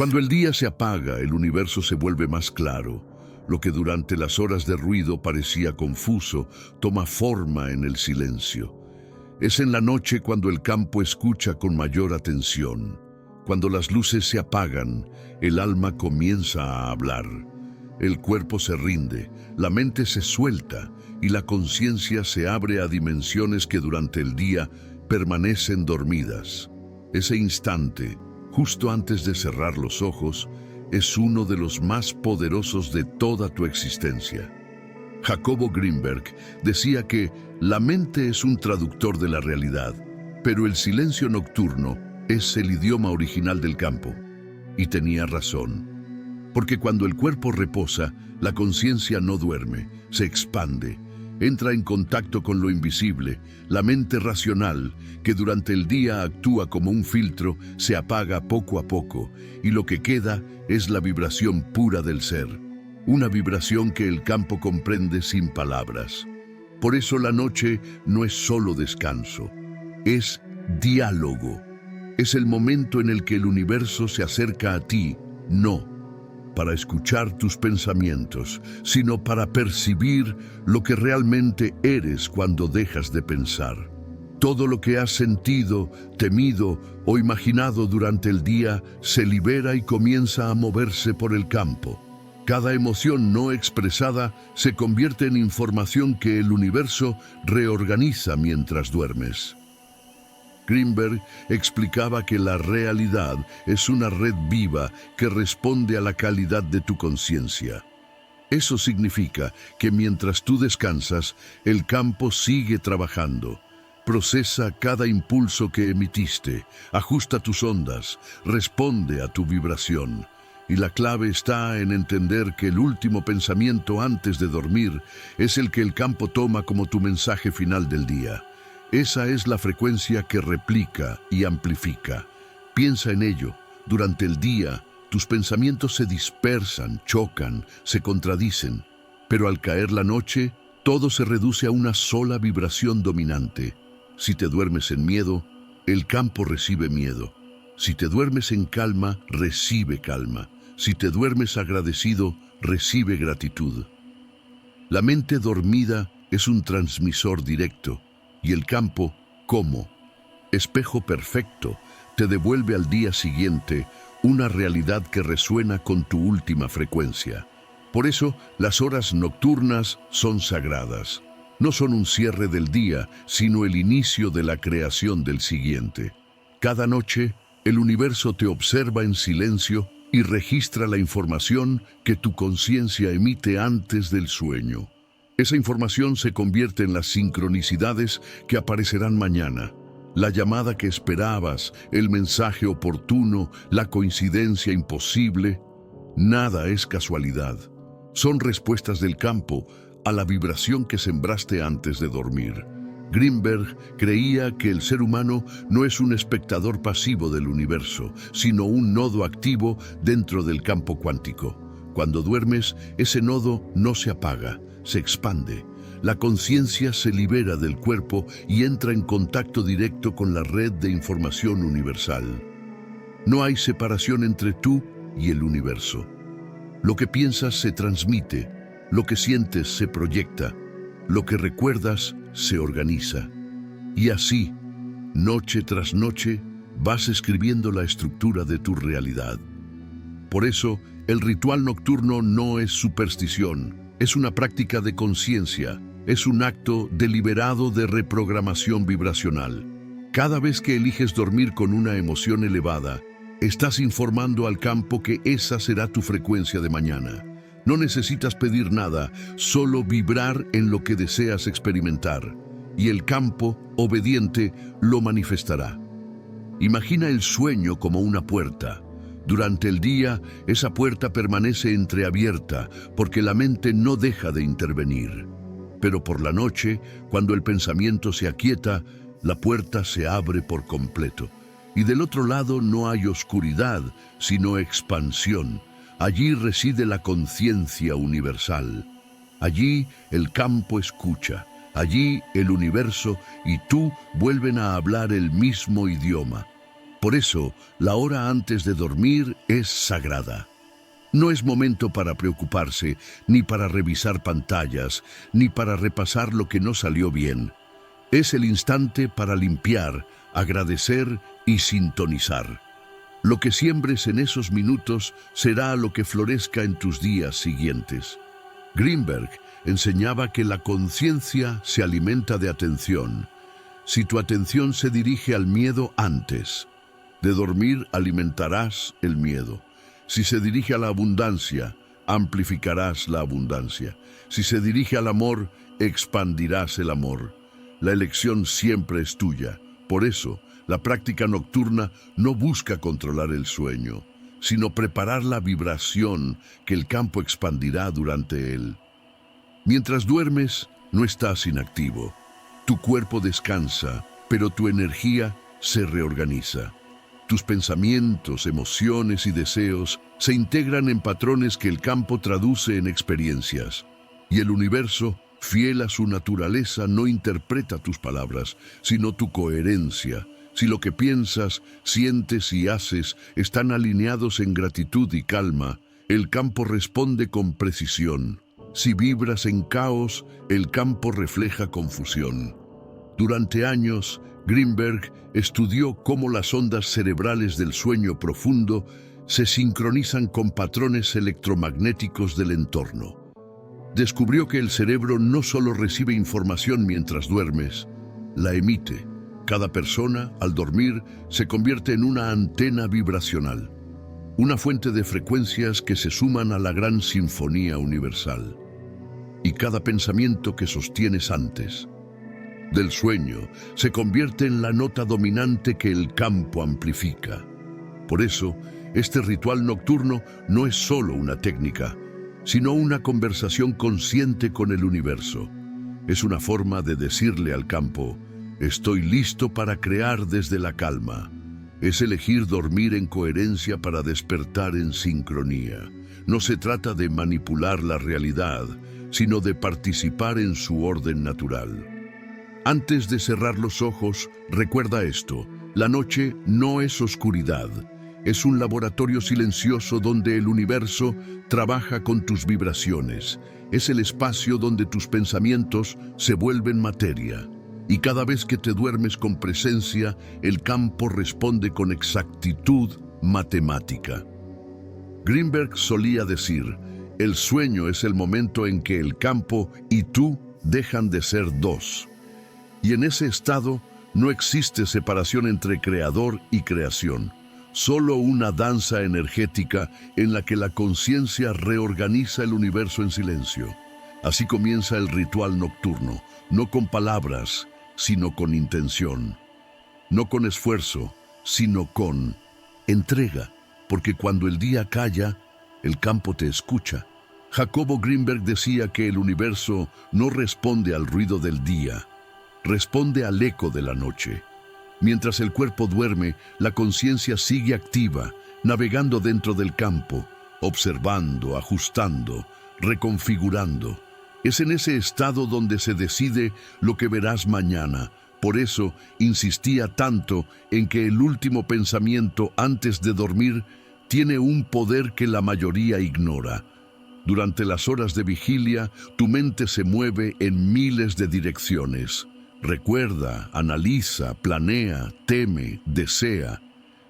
Cuando el día se apaga, el universo se vuelve más claro. Lo que durante las horas de ruido parecía confuso, toma forma en el silencio. Es en la noche cuando el campo escucha con mayor atención. Cuando las luces se apagan, el alma comienza a hablar. El cuerpo se rinde, la mente se suelta y la conciencia se abre a dimensiones que durante el día permanecen dormidas. Ese instante, justo antes de cerrar los ojos, es uno de los más poderosos de toda tu existencia. Jacobo Greenberg decía que la mente es un traductor de la realidad, pero el silencio nocturno es el idioma original del campo. Y tenía razón, porque cuando el cuerpo reposa, la conciencia no duerme, se expande, entra en contacto con lo invisible. La mente racional, que durante el día actúa como un filtro, se apaga poco a poco, y lo que queda es la vibración pura del ser, una vibración que el campo comprende sin palabras. Por eso la noche no es solo descanso, es diálogo. Es el momento en el que el universo se acerca a ti, no para escuchar tus pensamientos, sino para percibir lo que realmente eres cuando dejas de pensar. Todo lo que has sentido, temido o imaginado durante el día se libera y comienza a moverse por el campo. Cada emoción no expresada se convierte en información que el universo reorganiza mientras duermes. Greenberg explicaba que la realidad es una red viva que responde a la calidad de tu conciencia. Eso significa que mientras tú descansas, el campo sigue trabajando. Procesa cada impulso que emitiste, ajusta tus ondas, responde a tu vibración. Y la clave está en entender que el último pensamiento antes de dormir es el que el campo toma como tu mensaje final del día. Esa es la frecuencia que replica y amplifica. Piensa en ello. Durante el día, tus pensamientos se dispersan, chocan, se contradicen. Pero al caer la noche, todo se reduce a una sola vibración dominante. Si te duermes en miedo, el campo recibe miedo. Si te duermes en calma, recibe calma. Si te duermes agradecido, recibe gratitud. La mente dormida es un transmisor directo. Y el campo, como espejo perfecto, te devuelve al día siguiente una realidad que resuena con tu última frecuencia. Por eso, las horas nocturnas son sagradas. No son un cierre del día, sino el inicio de la creación del siguiente. Cada noche, el universo te observa en silencio y registra la información que tu conciencia emite antes del sueño. Esa información se convierte en las sincronicidades que aparecerán mañana. La llamada que esperabas, el mensaje oportuno, la coincidencia imposible. Nada es casualidad. Son respuestas del campo a la vibración que sembraste antes de dormir. Greenberg creía que el ser humano no es un espectador pasivo del universo, sino un nodo activo dentro del campo cuántico. Cuando duermes, ese nodo no se apaga, se expande. La conciencia se libera del cuerpo y entra en contacto directo con la red de información universal. No hay separación entre tú y el universo. Lo que piensas se transmite, lo que sientes se proyecta, lo que recuerdas se organiza. Y así, noche tras noche, vas escribiendo la estructura de tu realidad. Por eso, el ritual nocturno no es superstición, es una práctica de conciencia, es un acto deliberado de reprogramación vibracional. Cada vez que eliges dormir con una emoción elevada, estás informando al campo que esa será tu frecuencia de mañana. No necesitas pedir nada, solo vibrar en lo que deseas experimentar, y el campo, obediente, lo manifestará. Imagina el sueño como una puerta. Durante el día, esa puerta permanece entreabierta porque la mente no deja de intervenir. Pero por la noche, cuando el pensamiento se aquieta, la puerta se abre por completo. Y del otro lado no hay oscuridad, sino expansión. Allí reside la conciencia universal. Allí el campo escucha. Allí el universo y tú vuelven a hablar el mismo idioma. Por eso, la hora antes de dormir es sagrada. No es momento para preocuparse, ni para revisar pantallas, ni para repasar lo que no salió bien. Es el instante para limpiar, agradecer y sintonizar. Lo que siembres en esos minutos será lo que florezca en tus días siguientes. Greenberg enseñaba que la conciencia se alimenta de atención. Si tu atención se dirige al miedo antes de dormir, alimentarás el miedo. Si se dirige a la abundancia, amplificarás la abundancia. Si se dirige al amor, expandirás el amor. La elección siempre es tuya. Por eso, la práctica nocturna no busca controlar el sueño, sino preparar la vibración que el campo expandirá durante él. Mientras duermes, no estás inactivo. Tu cuerpo descansa, pero tu energía se reorganiza. Tus pensamientos, emociones y deseos se integran en patrones que el campo traduce en experiencias. Y el universo, fiel a su naturaleza, no interpreta tus palabras, sino tu coherencia. Si lo que piensas, sientes y haces están alineados en gratitud y calma, el campo responde con precisión. Si vibras en caos, el campo refleja confusión. Durante años, Greenberg estudió cómo las ondas cerebrales del sueño profundo se sincronizan con patrones electromagnéticos del entorno. Descubrió que el cerebro no solo recibe información mientras duermes, la emite. Cada persona, al dormir, se convierte en una antena vibracional, una fuente de frecuencias que se suman a la gran sinfonía universal. Y cada pensamiento que sostienes antes del sueño se convierte en la nota dominante que el campo amplifica. Por eso, este ritual nocturno no es solo una técnica, sino una conversación consciente con el universo. Es una forma de decirle al campo: estoy listo para crear desde la calma. Es elegir dormir en coherencia para despertar en sincronía. No se trata de manipular la realidad, sino de participar en su orden natural. Antes de cerrar los ojos, recuerda esto: la noche no es oscuridad, es un laboratorio silencioso donde el universo trabaja con tus vibraciones. Es el espacio donde tus pensamientos se vuelven materia. Y cada vez que te duermes con presencia, el campo responde con exactitud matemática. Greenberg solía decir: el sueño es el momento en que el campo y tú dejan de ser dos. Y en ese estado no existe separación entre creador y creación, solo una danza energética en la que la conciencia reorganiza el universo en silencio. Así comienza el ritual nocturno, no con palabras, sino con intención. No con esfuerzo, sino con entrega, porque cuando el día calla, el campo te escucha. Jacobo Greenberg decía que el universo no responde al ruido del día, responde al eco de la noche. Mientras el cuerpo duerme, la conciencia sigue activa, navegando dentro del campo, observando, ajustando, reconfigurando. Es en ese estado donde se decide lo que verás mañana. Por eso insistía tanto en que el último pensamiento antes de dormir tiene un poder que la mayoría ignora. Durante las horas de vigilia, tu mente se mueve en miles de direcciones. Recuerda, analiza, planea, teme, desea.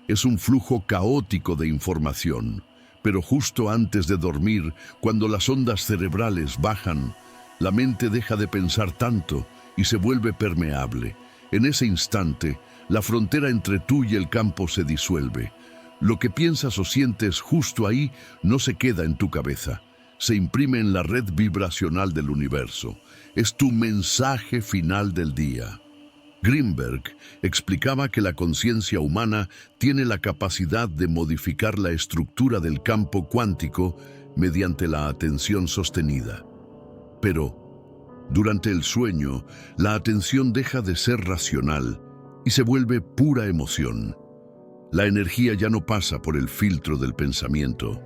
Es un flujo caótico de información. Pero justo antes de dormir, cuando las ondas cerebrales bajan, la mente deja de pensar tanto y se vuelve permeable. En ese instante, la frontera entre tú y el campo se disuelve. Lo que piensas o sientes justo ahí no se queda en tu cabeza. Se imprime en la red vibracional del universo. Es tu mensaje final del día. Greenberg explicaba que la conciencia humana tiene la capacidad de modificar la estructura del campo cuántico mediante la atención sostenida. Pero, durante el sueño, la atención deja de ser racional y se vuelve pura emoción. La energía ya no pasa por el filtro del pensamiento,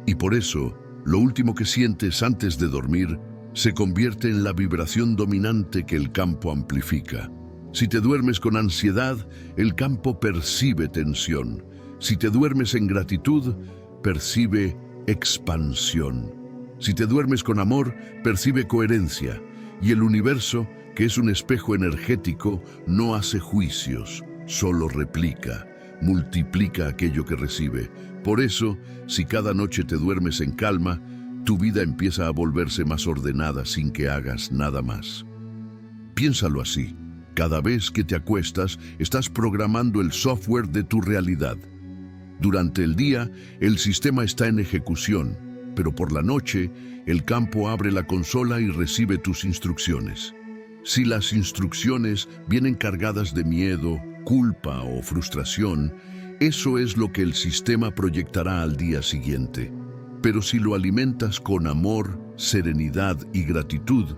y por eso, lo último que sientes antes de dormir se convierte en la vibración dominante que el campo amplifica. Si te duermes con ansiedad, el campo percibe tensión. Si te duermes en gratitud, percibe expansión. Si te duermes con amor, percibe coherencia. Y el universo, que es un espejo energético, no hace juicios, solo replica, multiplica aquello que recibe. Por eso, si cada noche te duermes en calma, tu vida empieza a volverse más ordenada sin que hagas nada más. Piénsalo así. Cada vez que te acuestas, estás programando el software de tu realidad. Durante el día, el sistema está en ejecución, pero por la noche, el campo abre la consola y recibe tus instrucciones. Si las instrucciones vienen cargadas de miedo, culpa o frustración, eso es lo que el sistema proyectará al día siguiente. Pero si lo alimentas con amor, serenidad y gratitud,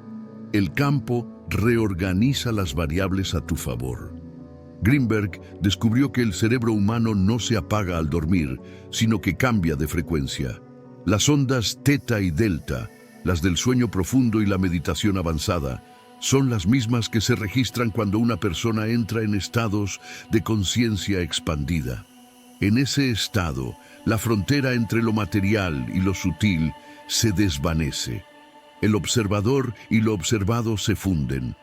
el campo reorganiza las variables a tu favor. Greenberg descubrió que el cerebro humano no se apaga al dormir, sino que cambia de frecuencia. Las ondas teta y delta, las del sueño profundo y la meditación avanzada, son las mismas que se registran cuando una persona entra en estados de conciencia expandida. En ese estado, la frontera entre lo material y lo sutil se desvanece. El observador y lo observado se funden,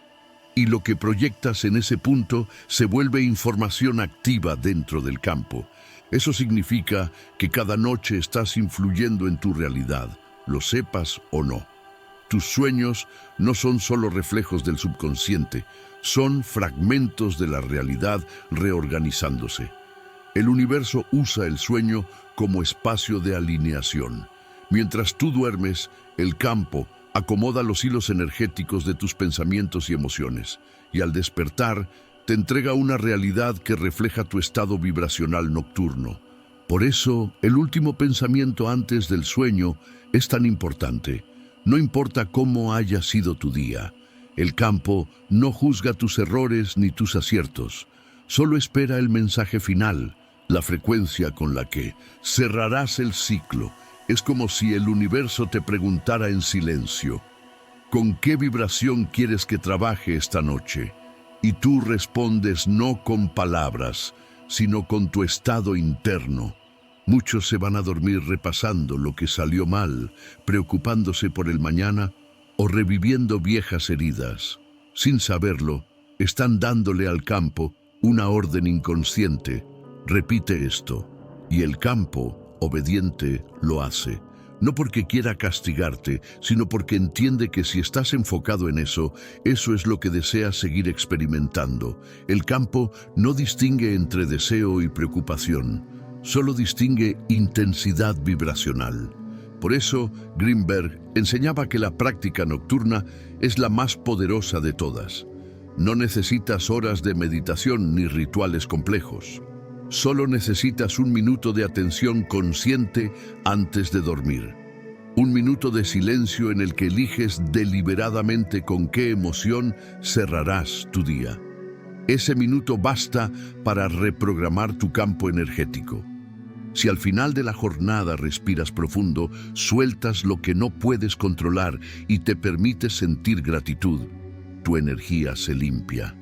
y lo que proyectas en ese punto se vuelve información activa dentro del campo. Eso significa que cada noche estás influyendo en tu realidad, lo sepas o no. Tus sueños no son solo reflejos del subconsciente, son fragmentos de la realidad reorganizándose. El universo usa el sueño como espacio de alineación. Mientras tú duermes, el campo acomoda los hilos energéticos de tus pensamientos y emociones, y al despertar, te entrega una realidad que refleja tu estado vibracional nocturno. Por eso, el último pensamiento antes del sueño es tan importante. No importa cómo haya sido tu día, el campo no juzga tus errores ni tus aciertos, solo espera el mensaje final, la frecuencia con la que cerrarás el ciclo. Es como si el universo te preguntara en silencio, ¿con qué vibración quieres que trabaje esta noche? Y tú respondes no con palabras, sino con tu estado interno. Muchos se van a dormir repasando lo que salió mal, preocupándose por el mañana o reviviendo viejas heridas. Sin saberlo, están dándole al campo una orden inconsciente. Repite esto, y el campo, obediente, lo hace. No porque quiera castigarte, sino porque entiende que si estás enfocado en eso, eso es lo que deseas seguir experimentando. El campo no distingue entre deseo y preocupación, solo distingue intensidad vibracional. Por eso, Greenberg enseñaba que la práctica nocturna es la más poderosa de todas. No necesitas horas de meditación ni rituales complejos. Solo necesitas un minuto de atención consciente antes de dormir. Un minuto de silencio en el que eliges deliberadamente con qué emoción cerrarás tu día. Ese minuto basta para reprogramar tu campo energético. Si al final de la jornada respiras profundo, sueltas lo que no puedes controlar y te permites sentir gratitud, tu energía se limpia.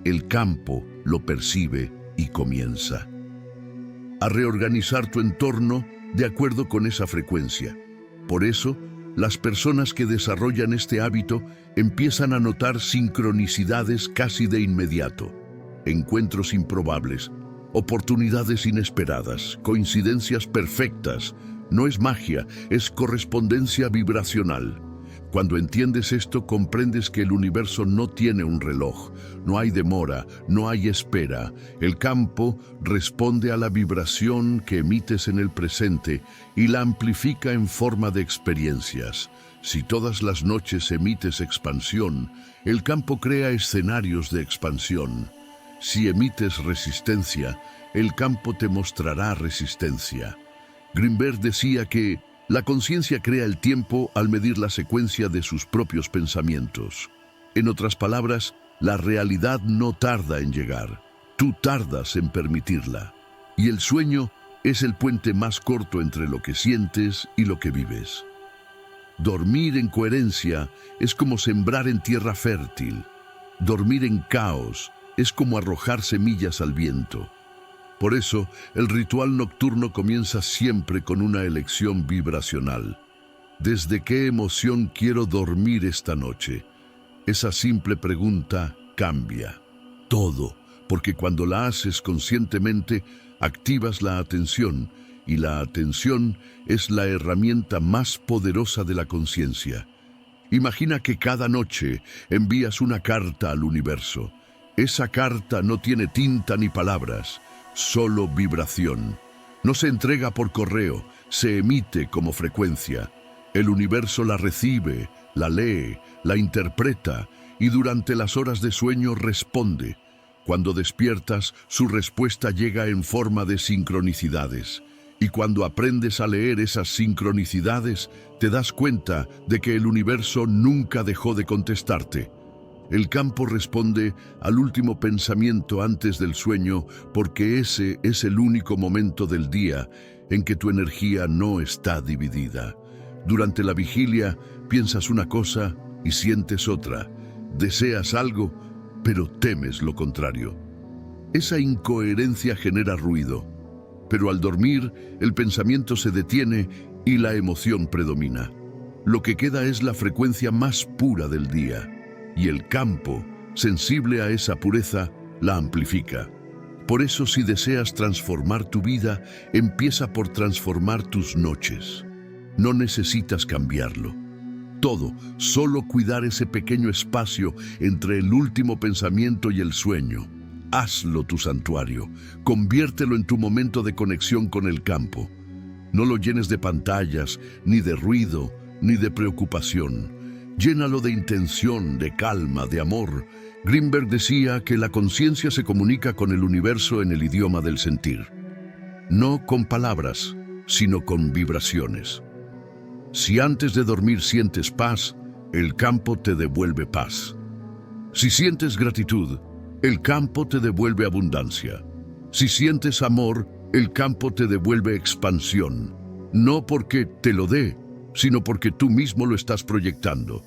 El campo lo percibe y comienza a reorganizar tu entorno de acuerdo con esa frecuencia. Por eso, las personas que desarrollan este hábito empiezan a notar sincronicidades casi de inmediato, encuentros improbables, oportunidades inesperadas, coincidencias perfectas. No es magia, es correspondencia vibracional. Cuando entiendes esto, comprendes que el universo no tiene un reloj, no hay demora, no hay espera. El campo responde a la vibración que emites en el presente y la amplifica en forma de experiencias. Si todas las noches emites expansión, el campo crea escenarios de expansión. Si emites resistencia, el campo te mostrará resistencia. Greenberg decía que la conciencia crea el tiempo al medir la secuencia de sus propios pensamientos. En otras palabras, la realidad no tarda en llegar, tú tardas en permitirla. Y el sueño es el puente más corto entre lo que sientes y lo que vives. Dormir en coherencia es como sembrar en tierra fértil. Dormir en caos es como arrojar semillas al viento. Por eso, el ritual nocturno comienza siempre con una elección vibracional. ¿Desde qué emoción quiero dormir esta noche? Esa simple pregunta cambia todo, porque cuando la haces conscientemente, activas la atención, y la atención es la herramienta más poderosa de la conciencia. Imagina que cada noche envías una carta al universo. Esa carta no tiene tinta ni palabras, solo vibración. No se entrega por correo, se emite como frecuencia. El universo la recibe, la lee, la interpreta y durante las horas de sueño responde. Cuando despiertas, su respuesta llega en forma de sincronicidades. Y cuando aprendes a leer esas sincronicidades, te das cuenta de que el universo nunca dejó de contestarte. El campo responde al último pensamiento antes del sueño porque ese es el único momento del día en que tu energía no está dividida. Durante la vigilia piensas una cosa y sientes otra. Deseas algo, pero temes lo contrario. Esa incoherencia genera ruido. Pero al dormir, el pensamiento se detiene y la emoción predomina. Lo que queda es la frecuencia más pura del día. Y el campo, sensible a esa pureza, la amplifica. Por eso, si deseas transformar tu vida, empieza por transformar tus noches. No necesitas cambiarlo. Todo, solo cuidar ese pequeño espacio entre el último pensamiento y el sueño. Hazlo tu santuario, conviértelo en tu momento de conexión con el campo. No lo llenes de pantallas, ni de ruido, ni de preocupación. Llénalo de intención, de calma, de amor. Greenberg decía que la conciencia se comunica con el universo en el idioma del sentir. No con palabras, sino con vibraciones. Si antes de dormir sientes paz, el campo te devuelve paz. Si sientes gratitud, el campo te devuelve abundancia. Si sientes amor, el campo te devuelve expansión. No porque te lo dé, sino porque tú mismo lo estás proyectando.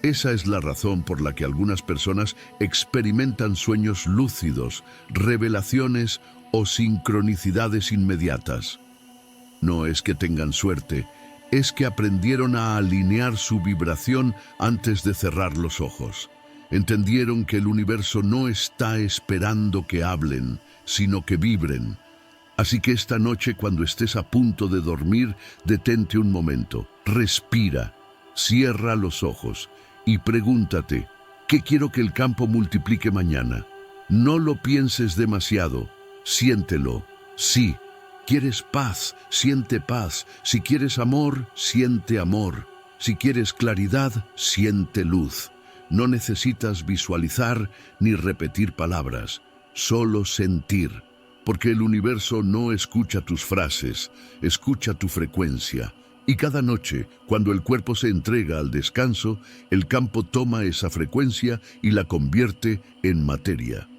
Esa es la razón por la que algunas personas experimentan sueños lúcidos, revelaciones o sincronicidades inmediatas. No es que tengan suerte, es que aprendieron a alinear su vibración antes de cerrar los ojos. Entendieron que el universo no está esperando que hablen, sino que vibren. Así que esta noche, cuando estés a punto de dormir, detente un momento, respira, cierra los ojos y pregúntate, ¿qué quiero que el campo multiplique mañana? No lo pienses demasiado, siéntelo, sí. ¿Quieres paz? Siente paz. Si quieres amor, siente amor. Si quieres claridad, siente luz. No necesitas visualizar ni repetir palabras, solo sentir, porque el universo no escucha tus frases, escucha tu frecuencia. Y cada noche, cuando el cuerpo se entrega al descanso, el campo toma esa frecuencia y la convierte en materia.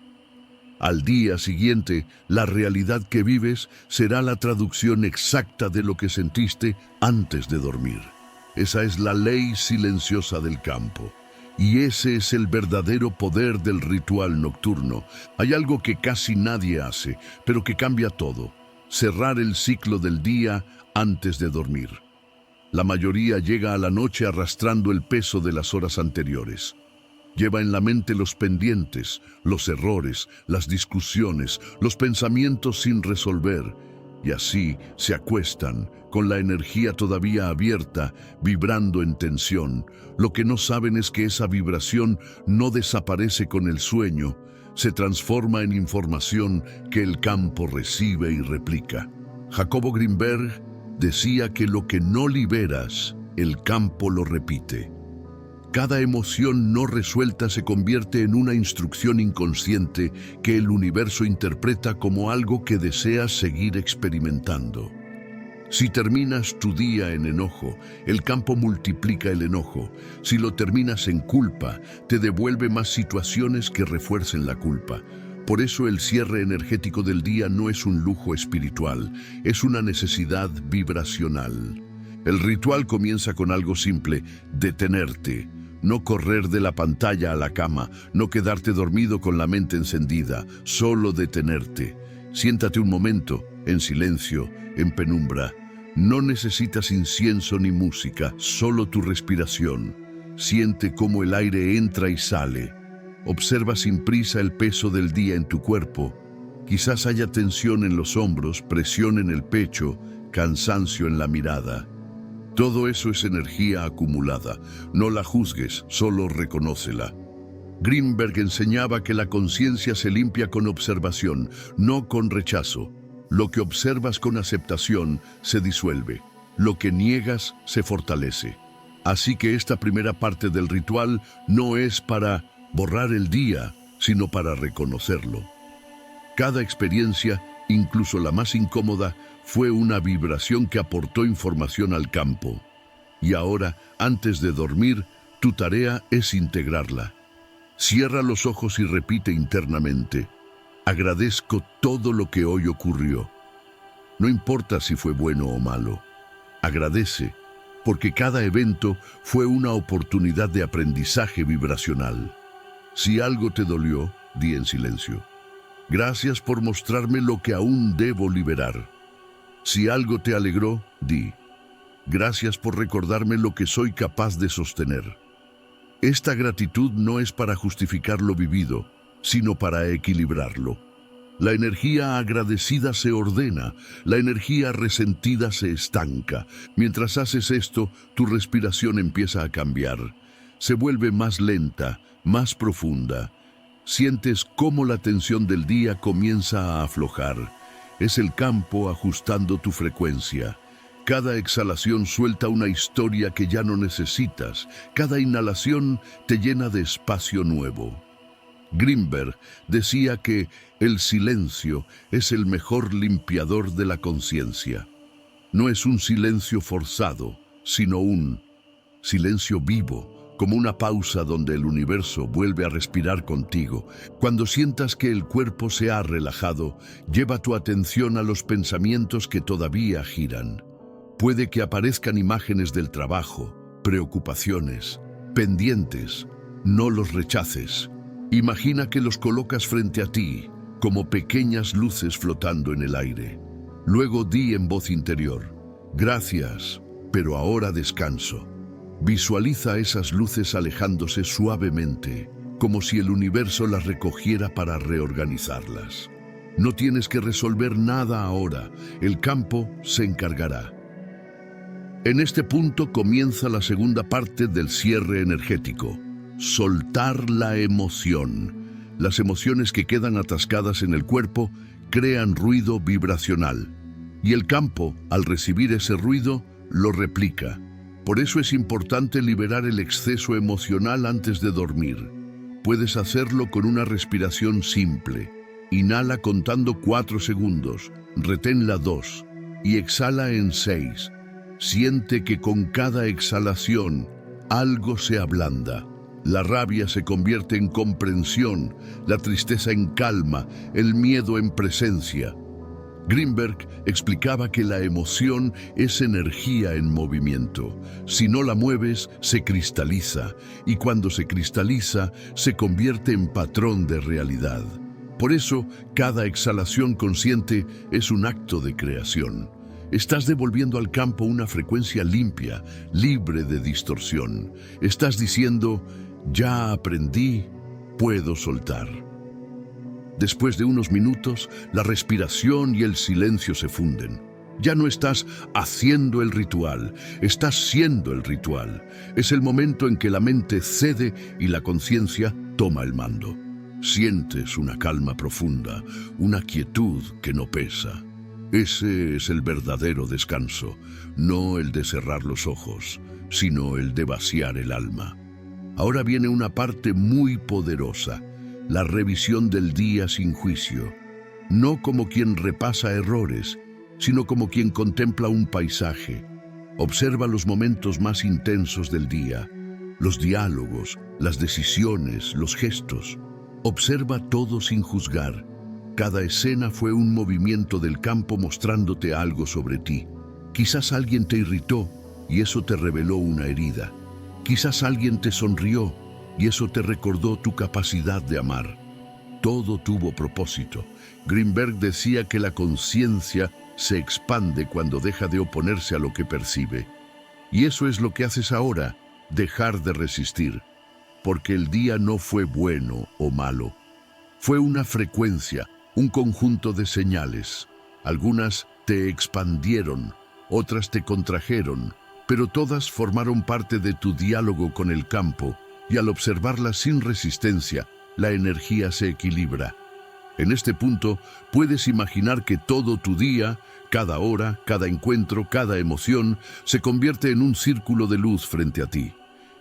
Al día siguiente, la realidad que vives será la traducción exacta de lo que sentiste antes de dormir. Esa es la ley silenciosa del campo. Y ese es el verdadero poder del ritual nocturno. Hay algo que casi nadie hace, pero que cambia todo. Cerrar el ciclo del día antes de dormir. La mayoría llega a la noche arrastrando el peso de las horas anteriores. Lleva en la mente los pendientes, los errores, las discusiones, los pensamientos sin resolver. Y así se acuestan, con la energía todavía abierta, vibrando en tensión. Lo que no saben es que esa vibración no desaparece con el sueño, se transforma en información que el campo recibe y replica. Jacobo Greenberg decía que lo que no liberas, el campo lo repite. Cada emoción no resuelta se convierte en una instrucción inconsciente que el universo interpreta como algo que deseas seguir experimentando. Si terminas tu día en enojo, el campo multiplica el enojo. Si lo terminas en culpa, te devuelve más situaciones que refuercen la culpa. Por eso el cierre energético del día no es un lujo espiritual, es una necesidad vibracional. El ritual comienza con algo simple: detenerte. No correr de la pantalla a la cama, no quedarte dormido con la mente encendida, solo detenerte. Siéntate un momento, en silencio, en penumbra. No necesitas incienso ni música, solo tu respiración. Siente cómo el aire entra y sale. Observa sin prisa el peso del día en tu cuerpo. Quizás haya tensión en los hombros, presión en el pecho, cansancio en la mirada. Todo eso es energía acumulada. No la juzgues, solo reconócela. Grimberg enseñaba que la conciencia se limpia con observación, no con rechazo. Lo que observas con aceptación se disuelve. Lo que niegas se fortalece. Así que esta primera parte del ritual no es para borrar el día, sino para reconocerlo. Cada experiencia, incluso la más incómoda, fue una vibración que aportó información al campo. Y ahora, antes de dormir, tu tarea es integrarla. Cierra los ojos y repite internamente: agradezco todo lo que hoy ocurrió. No importa si fue bueno o malo. Agradece, porque cada evento fue una oportunidad de aprendizaje vibracional. Si algo te dolió, di en silencio: gracias por mostrarme lo que aún debo liberar. Si algo te alegró, di: gracias por recordarme lo que soy capaz de sostener. Esta gratitud no es para justificar lo vivido, sino para equilibrarlo. La energía agradecida se ordena, la energía resentida se estanca. Mientras haces esto, tu respiración empieza a cambiar. Se vuelve más lenta, más profunda. Sientes cómo la tensión del día comienza a aflojar. Es el campo ajustando tu frecuencia. Cada exhalación suelta una historia que ya no necesitas. Cada inhalación te llena de espacio nuevo. Grimberg decía que el silencio es el mejor limpiador de la conciencia. No es un silencio forzado, sino un silencio vivo, como una pausa donde el universo vuelve a respirar contigo. Cuando sientas que el cuerpo se ha relajado, lleva tu atención a los pensamientos que todavía giran. Puede que aparezcan imágenes del trabajo, preocupaciones, pendientes. No los rechaces. Imagina que los colocas frente a ti, como pequeñas luces flotando en el aire. Luego di en voz interior: gracias, pero ahora descanso. Visualiza esas luces alejándose suavemente, como si el universo las recogiera para reorganizarlas. No tienes que resolver nada ahora, el campo se encargará. En este punto comienza la segunda parte del cierre energético: soltar la emoción. Las emociones que quedan atascadas en el cuerpo crean ruido vibracional, y el campo, al recibir ese ruido, lo replica. Por eso es importante liberar el exceso emocional antes de dormir. Puedes hacerlo con una respiración simple. Inhala contando 4 segundos, reténla 2 y exhala en 6. Siente que con cada exhalación algo se ablanda. La rabia se convierte en comprensión, la tristeza en calma, el miedo en presencia. Grimberg explicaba que la emoción es energía en movimiento. Si no la mueves, se cristaliza, y cuando se cristaliza, se convierte en patrón de realidad. Por eso, cada exhalación consciente es un acto de creación. Estás devolviendo al campo una frecuencia limpia, libre de distorsión. Estás diciendo: ya aprendí, puedo soltar. Después de unos minutos, la respiración y el silencio se funden. Ya no estás haciendo el ritual, estás siendo el ritual. Es el momento en que la mente cede y la conciencia toma el mando. Sientes una calma profunda, una quietud que no pesa. Ese es el verdadero descanso, no el de cerrar los ojos, sino el de vaciar el alma. Ahora viene una parte muy poderosa: la revisión del día sin juicio. No como quien repasa errores, sino como quien contempla un paisaje. Observa los momentos más intensos del día, los diálogos, las decisiones, los gestos. Observa todo sin juzgar. Cada escena fue un movimiento del campo mostrándote algo sobre ti. Quizás alguien te irritó y eso te reveló una herida. Quizás alguien te sonrió y eso te recordó tu capacidad de amar. Todo tuvo propósito. Greenberg decía que la conciencia se expande cuando deja de oponerse a lo que percibe. Y eso es lo que haces ahora, dejar de resistir. Porque el día no fue bueno o malo. Fue una frecuencia, un conjunto de señales. Algunas te expandieron, otras te contrajeron, pero todas formaron parte de tu diálogo con el campo, y al observarlas sin resistencia, la energía se equilibra. En este punto, puedes imaginar que todo tu día, cada hora, cada encuentro, cada emoción, se convierte en un círculo de luz frente a ti.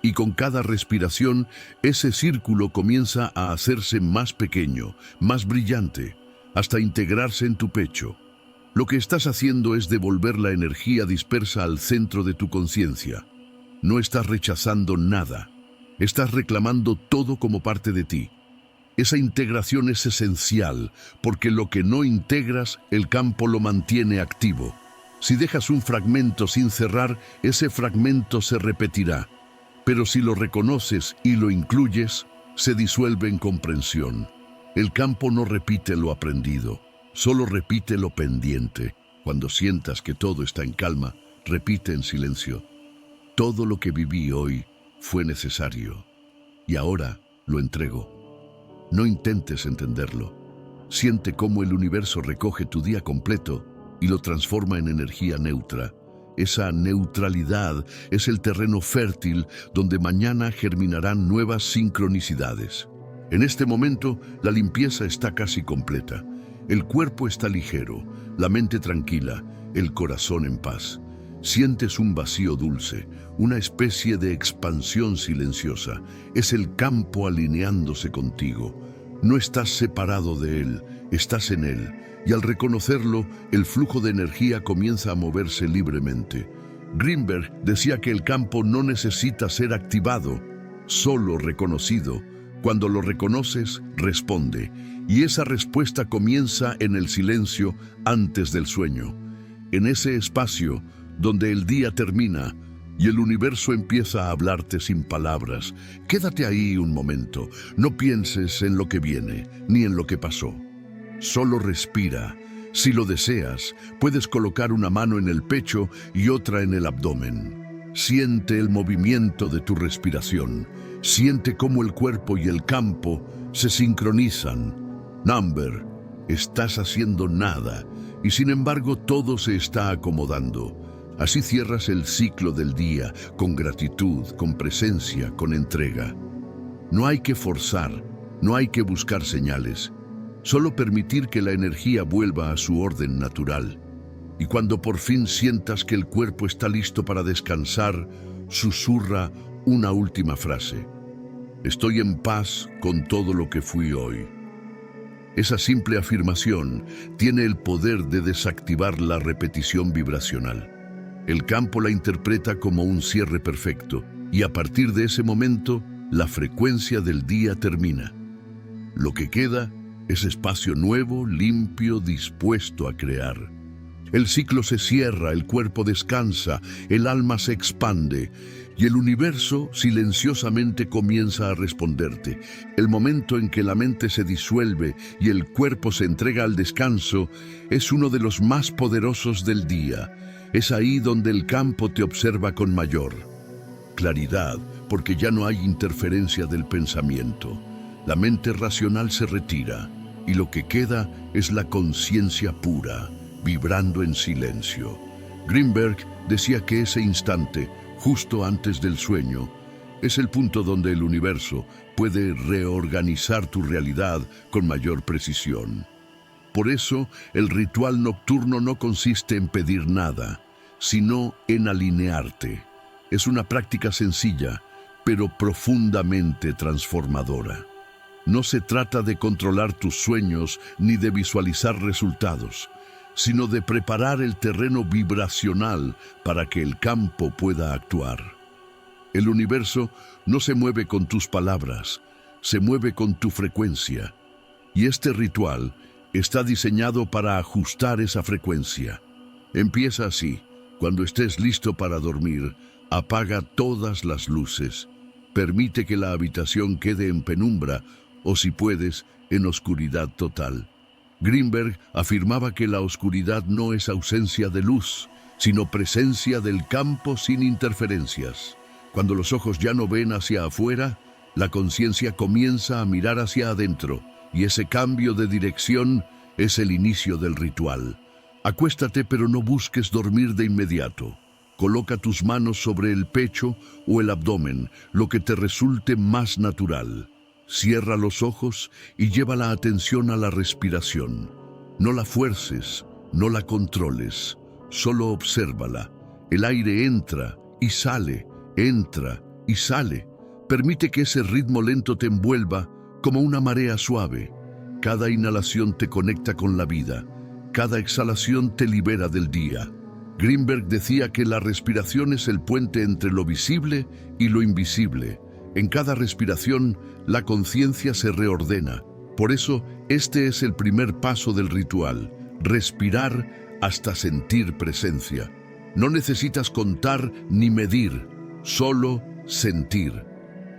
Y con cada respiración, ese círculo comienza a hacerse más pequeño, más brillante, hasta integrarse en tu pecho. Lo que estás haciendo es devolver la energía dispersa al centro de tu conciencia. No estás rechazando nada. Estás reclamando todo como parte de ti. Esa integración es esencial, porque lo que no integras, el campo lo mantiene activo. Si dejas un fragmento sin cerrar, ese fragmento se repetirá. Pero si lo reconoces y lo incluyes, se disuelve en comprensión. El campo no repite lo aprendido, solo repite lo pendiente. Cuando sientas que todo está en calma, repite en silencio: todo lo que viví hoy fue necesario, y ahora lo entrego. No intentes entenderlo. Siente cómo el universo recoge tu día completo y lo transforma en energía neutra. Esa neutralidad es el terreno fértil donde mañana germinarán nuevas sincronicidades. En este momento, la limpieza está casi completa. El cuerpo está ligero, la mente tranquila, el corazón en paz. Sientes un vacío dulce, una especie de expansión silenciosa. Es el campo alineándose contigo. No estás separado de él, estás en él. Y al reconocerlo, el flujo de energía comienza a moverse libremente. Greenberg decía que el campo no necesita ser activado, solo reconocido. Cuando lo reconoces, responde. Y esa respuesta comienza en el silencio antes del sueño. En ese espacio donde el día termina y el universo empieza a hablarte sin palabras. Quédate ahí un momento. No pienses en lo que viene, ni en lo que pasó. Solo respira. Si lo deseas, puedes colocar una mano en el pecho y otra en el abdomen. Siente el movimiento de tu respiración. Siente cómo el cuerpo y el campo se sincronizan. Number, estás haciendo nada y sin embargo todo se está acomodando. Así cierras el ciclo del día, con gratitud, con presencia, con entrega. No hay que forzar, no hay que buscar señales. Solo permitir que la energía vuelva a su orden natural. Y cuando por fin sientas que el cuerpo está listo para descansar, susurra una última frase: estoy en paz con todo lo que fui hoy. Esa simple afirmación tiene el poder de desactivar la repetición vibracional. El campo la interpreta como un cierre perfecto, y a partir de ese momento, la frecuencia del día termina. Lo que queda es espacio nuevo, limpio, dispuesto a crear. El ciclo se cierra, el cuerpo descansa, el alma se expande y el universo silenciosamente comienza a responderte. El momento en que la mente se disuelve y el cuerpo se entrega al descanso es uno de los más poderosos del día. Es ahí donde el campo te observa con mayor claridad, porque ya no hay interferencia del pensamiento. La mente racional se retira y lo que queda es la conciencia pura, vibrando en silencio. Greenberg decía que ese instante, justo antes del sueño, es el punto donde el universo puede reorganizar tu realidad con mayor precisión. Por eso, el ritual nocturno no consiste en pedir nada, sino en alinearte. Es una práctica sencilla, pero profundamente transformadora. No se trata de controlar tus sueños ni de visualizar resultados, sino de preparar el terreno vibracional para que el campo pueda actuar. El universo no se mueve con tus palabras, se mueve con tu frecuencia. Y este ritual está diseñado para ajustar esa frecuencia. Empieza así: cuando estés listo para dormir, Apaga todas las luces. Permite que la habitación quede en penumbra o, si puedes, en oscuridad total. Greenberg afirmaba que la oscuridad no es ausencia de luz, sino presencia del campo sin interferencias. Cuando los ojos ya no ven hacia afuera, la conciencia comienza a mirar hacia adentro, y ese cambio de dirección es el inicio del ritual. Acuéstate, pero no busques dormir de inmediato. Coloca tus manos sobre el pecho o el abdomen, lo que te resulte más natural. Cierra los ojos y lleva la atención a la respiración. No la fuerces, no la controles, solo obsérvala. El aire entra y sale, entra y sale. Permite que ese ritmo lento te envuelva como una marea suave. Cada inhalación te conecta con la vida, cada exhalación te libera del día. Greenberg decía que la respiración es el puente entre lo visible y lo invisible. En cada respiración, la conciencia se reordena. Por eso, este es el primer paso del ritual: respirar hasta sentir presencia. No necesitas contar ni medir, solo sentir.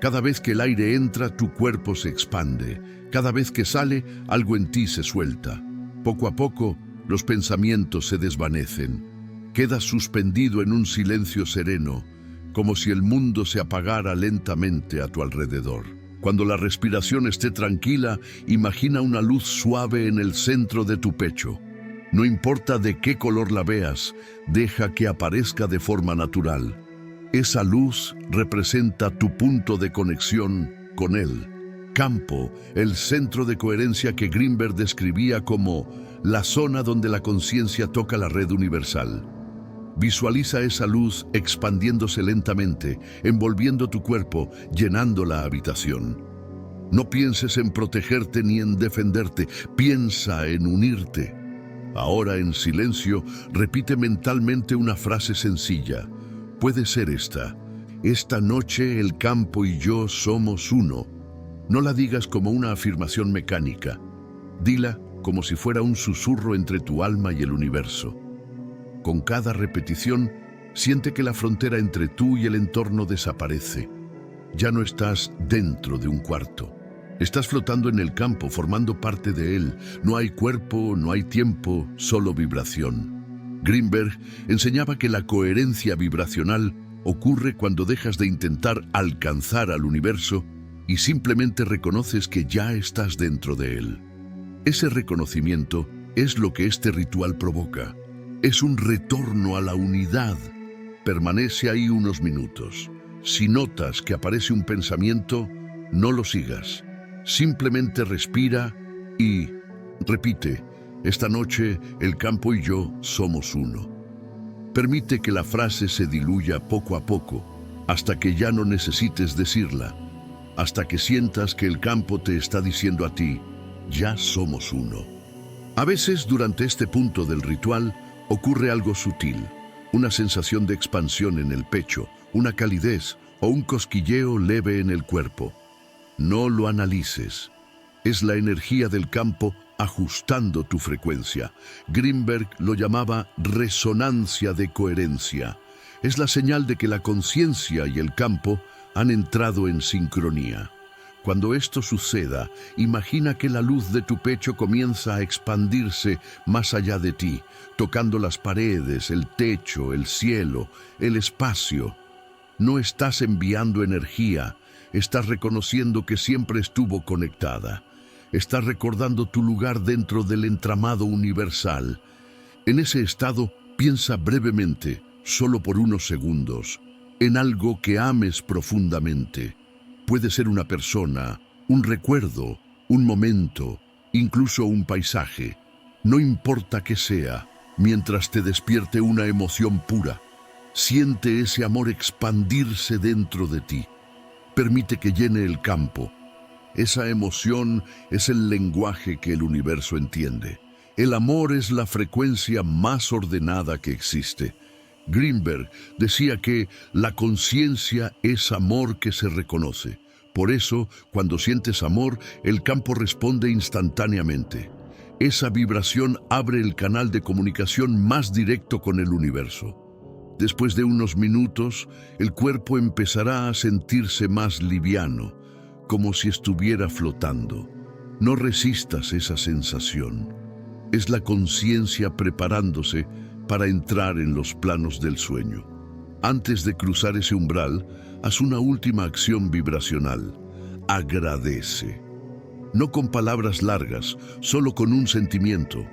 Cada vez que el aire entra, tu cuerpo se expande. Cada vez que sale, algo en ti se suelta. Poco a poco, los pensamientos se desvanecen. Quedas suspendido en un silencio sereno, como si el mundo se apagara lentamente a tu alrededor. Cuando la respiración esté tranquila, imagina una luz suave en el centro de tu pecho. No importa de qué color la veas, deja que aparezca de forma natural. Esa luz representa tu punto de conexión con él. Campo, el centro de coherencia que Greenberg describía como la zona donde la conciencia toca la red universal. Visualiza esa luz expandiéndose lentamente, envolviendo tu cuerpo, llenando la habitación. No pienses en protegerte ni en defenderte, piensa en unirte. Ahora, en silencio, repite mentalmente una frase sencilla. Puede ser esta: esta noche el campo y yo somos uno. No la digas como una afirmación mecánica. Dila como si fuera un susurro entre tu alma y el universo. Con cada repetición, siente que la frontera entre tú y el entorno desaparece. Ya no estás dentro de un cuarto. Estás flotando en el campo, formando parte de él. No hay cuerpo, no hay tiempo, solo vibración. Greenberg enseñaba que la coherencia vibracional ocurre cuando dejas de intentar alcanzar al universo y simplemente reconoces que ya estás dentro de él. Ese reconocimiento es lo que este ritual provoca. Es un retorno a la unidad. Permanece ahí unos minutos. Si notas que aparece un pensamiento, no lo sigas. Simplemente respira y repite: esta noche el campo y yo somos uno. Permite que la frase se diluya poco a poco, hasta que ya no necesites decirla, hasta que sientas que el campo te está diciendo a ti: ya somos uno. A veces, durante este punto del ritual, ocurre algo sutil, una sensación de expansión en el pecho, una calidez o un cosquilleo leve en el cuerpo. No lo analices. Es la energía del campo ajustando tu frecuencia. Greenberg lo llamaba resonancia de coherencia. Es la señal de que la conciencia y el campo han entrado en sincronía. Cuando esto suceda, imagina que la luz de tu pecho comienza a expandirse más allá de ti, tocando las paredes, el techo, el cielo, el espacio. No estás enviando energía, estás reconociendo que siempre estuvo conectada. Estás recordando tu lugar dentro del entramado universal. En ese estado, piensa brevemente, solo por unos segundos, en algo que ames profundamente. Puede ser una persona, un recuerdo, un momento, incluso un paisaje. No importa qué sea, mientras te despierte una emoción pura. Siente ese amor expandirse dentro de ti. Permite que llene el campo. Esa emoción es el lenguaje que el universo entiende. El amor es la frecuencia más ordenada que existe. Greenberg decía que la conciencia es amor que se reconoce. Por eso, cuando sientes amor, el campo responde instantáneamente. Esa vibración abre el canal de comunicación más directo con el universo. Después de unos minutos, el cuerpo empezará a sentirse más liviano, como si estuviera flotando. No resistas esa sensación. Es la conciencia preparándose para entrar en los planos del sueño. Antes de cruzar ese umbral, haz una última acción vibracional. Agradece. No con palabras largas, solo con un sentimiento.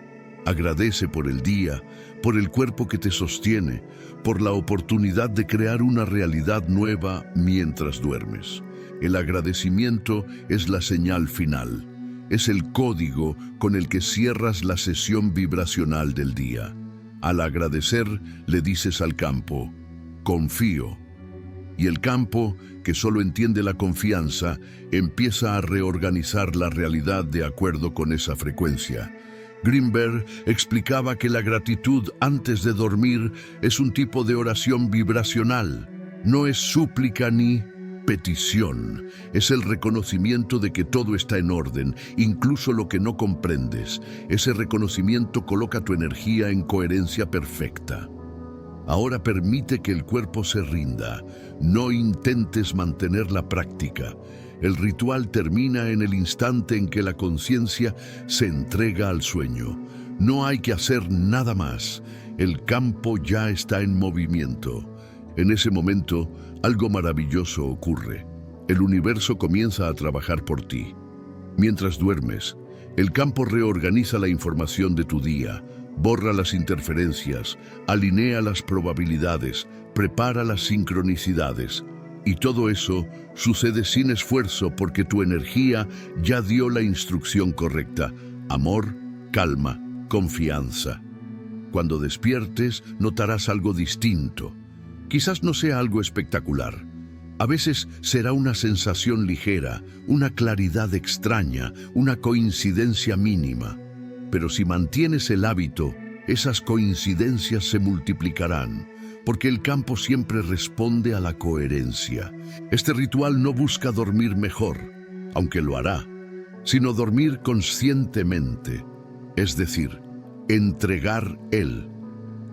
Agradece por el día, por el cuerpo que te sostiene, por la oportunidad de crear una realidad nueva mientras duermes. El agradecimiento es la señal final. Es el código con el que cierras la sesión vibracional del día. Al agradecer, le dices al campo, confío. Y el campo, que solo entiende la confianza, empieza a reorganizar la realidad de acuerdo con esa frecuencia. Greenberg explicaba que la gratitud antes de dormir es un tipo de oración vibracional. No es súplica ni petición, es el reconocimiento de que todo está en orden, incluso lo que no comprendes. Ese reconocimiento coloca tu energía en coherencia perfecta. Ahora permite que el cuerpo se rinda. No intentes mantener la práctica. El ritual termina en el instante en que la conciencia se entrega al sueño. No hay que hacer nada más. El campo ya está en movimiento. En ese momento, algo maravilloso ocurre. El universo comienza a trabajar por ti. Mientras duermes, el campo reorganiza la información de tu día, borra las interferencias, alinea las probabilidades, prepara las sincronicidades. Y todo eso sucede sin esfuerzo porque tu energía ya dio la instrucción correcta. Amor, calma, confianza. Cuando despiertes, notarás algo distinto. Quizás no sea algo espectacular. A veces será una sensación ligera, una claridad extraña, una coincidencia mínima. Pero si mantienes el hábito, esas coincidencias se multiplicarán, porque el campo siempre responde a la coherencia. Este ritual no busca dormir mejor, aunque lo hará, sino dormir conscientemente, es decir, entregar el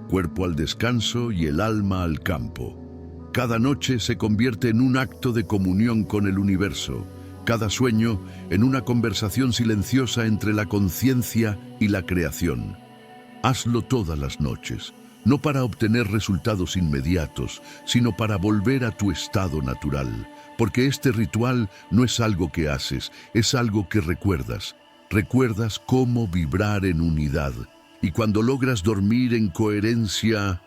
cuerpo al descanso y el alma al campo. Cada noche se convierte en un acto de comunión con el universo, cada sueño en una conversación silenciosa entre la conciencia y la creación. Hazlo todas las noches, no para obtener resultados inmediatos, sino para volver a tu estado natural, porque este ritual no es algo que haces, es algo que recuerdas. Recuerdas cómo vibrar en unidad, y cuando logras dormir en coherencia,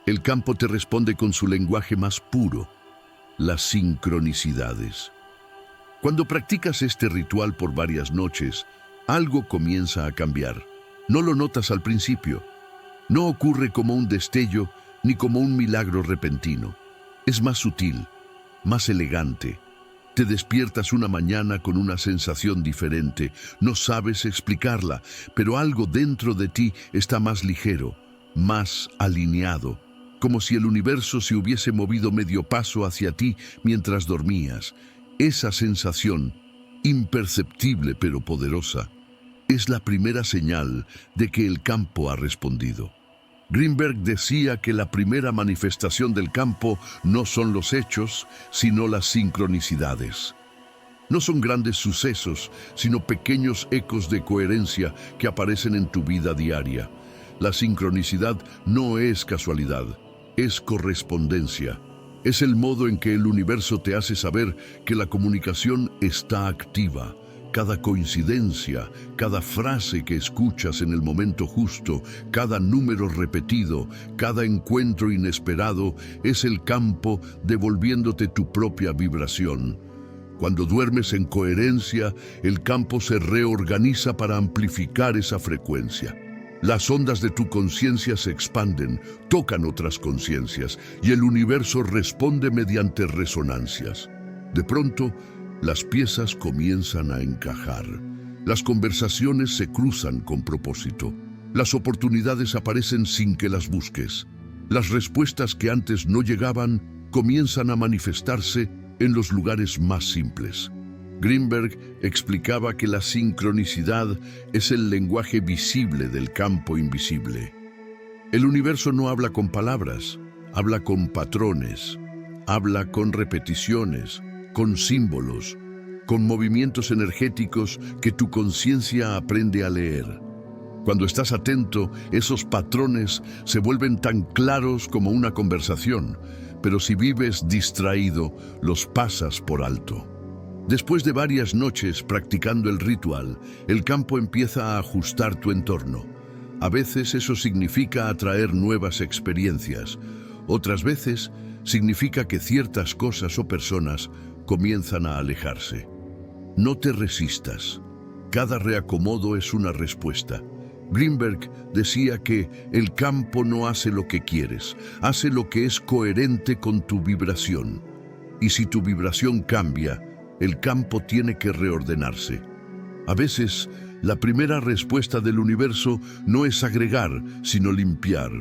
el campo te responde con su lenguaje más puro, las sincronicidades. Cuando practicas este ritual por varias noches, algo comienza a cambiar. No lo notas al principio. No ocurre como un destello ni como un milagro repentino. Es más sutil, más elegante. Te despiertas una mañana con una sensación diferente. No sabes explicarla, pero algo dentro de ti está más ligero, más alineado, como si el universo se hubiese movido medio paso hacia ti mientras dormías. Esa sensación, imperceptible pero poderosa, es la primera señal de que el campo ha respondido. Greenberg decía que la primera manifestación del campo no son los hechos, sino las sincronicidades. No son grandes sucesos, sino pequeños ecos de coherencia que aparecen en tu vida diaria. La sincronicidad no es casualidad, es correspondencia. Es el modo en que el universo te hace saber que la comunicación está activa. Cada coincidencia, cada frase que escuchas en el momento justo, cada número repetido, cada encuentro inesperado, es el campo devolviéndote tu propia vibración. Cuando duermes en coherencia, el campo se reorganiza para amplificar esa frecuencia. Las ondas de tu conciencia se expanden, tocan otras conciencias, y el universo responde mediante resonancias. De pronto, las piezas comienzan a encajar. Las conversaciones se cruzan con propósito. Las oportunidades aparecen sin que las busques. Las respuestas que antes no llegaban comienzan a manifestarse en los lugares más simples. Greenberg explicaba que la sincronicidad es el lenguaje visible del campo invisible. El universo no habla con palabras, habla con patrones, habla con repeticiones, con símbolos, con movimientos energéticos que tu conciencia aprende a leer. Cuando estás atento, esos patrones se vuelven tan claros como una conversación, pero si vives distraído, los pasas por alto. Después de varias noches practicando el ritual, el campo empieza a ajustar tu entorno. A veces eso significa atraer nuevas experiencias. Otras veces significa que ciertas cosas o personas comienzan a alejarse. No te resistas. Cada reacomodo es una respuesta. Greenberg decía que el campo no hace lo que quieres, hace lo que es coherente con tu vibración. Y si tu vibración cambia, el campo tiene que reordenarse. A veces, la primera respuesta del universo no es agregar, sino limpiar.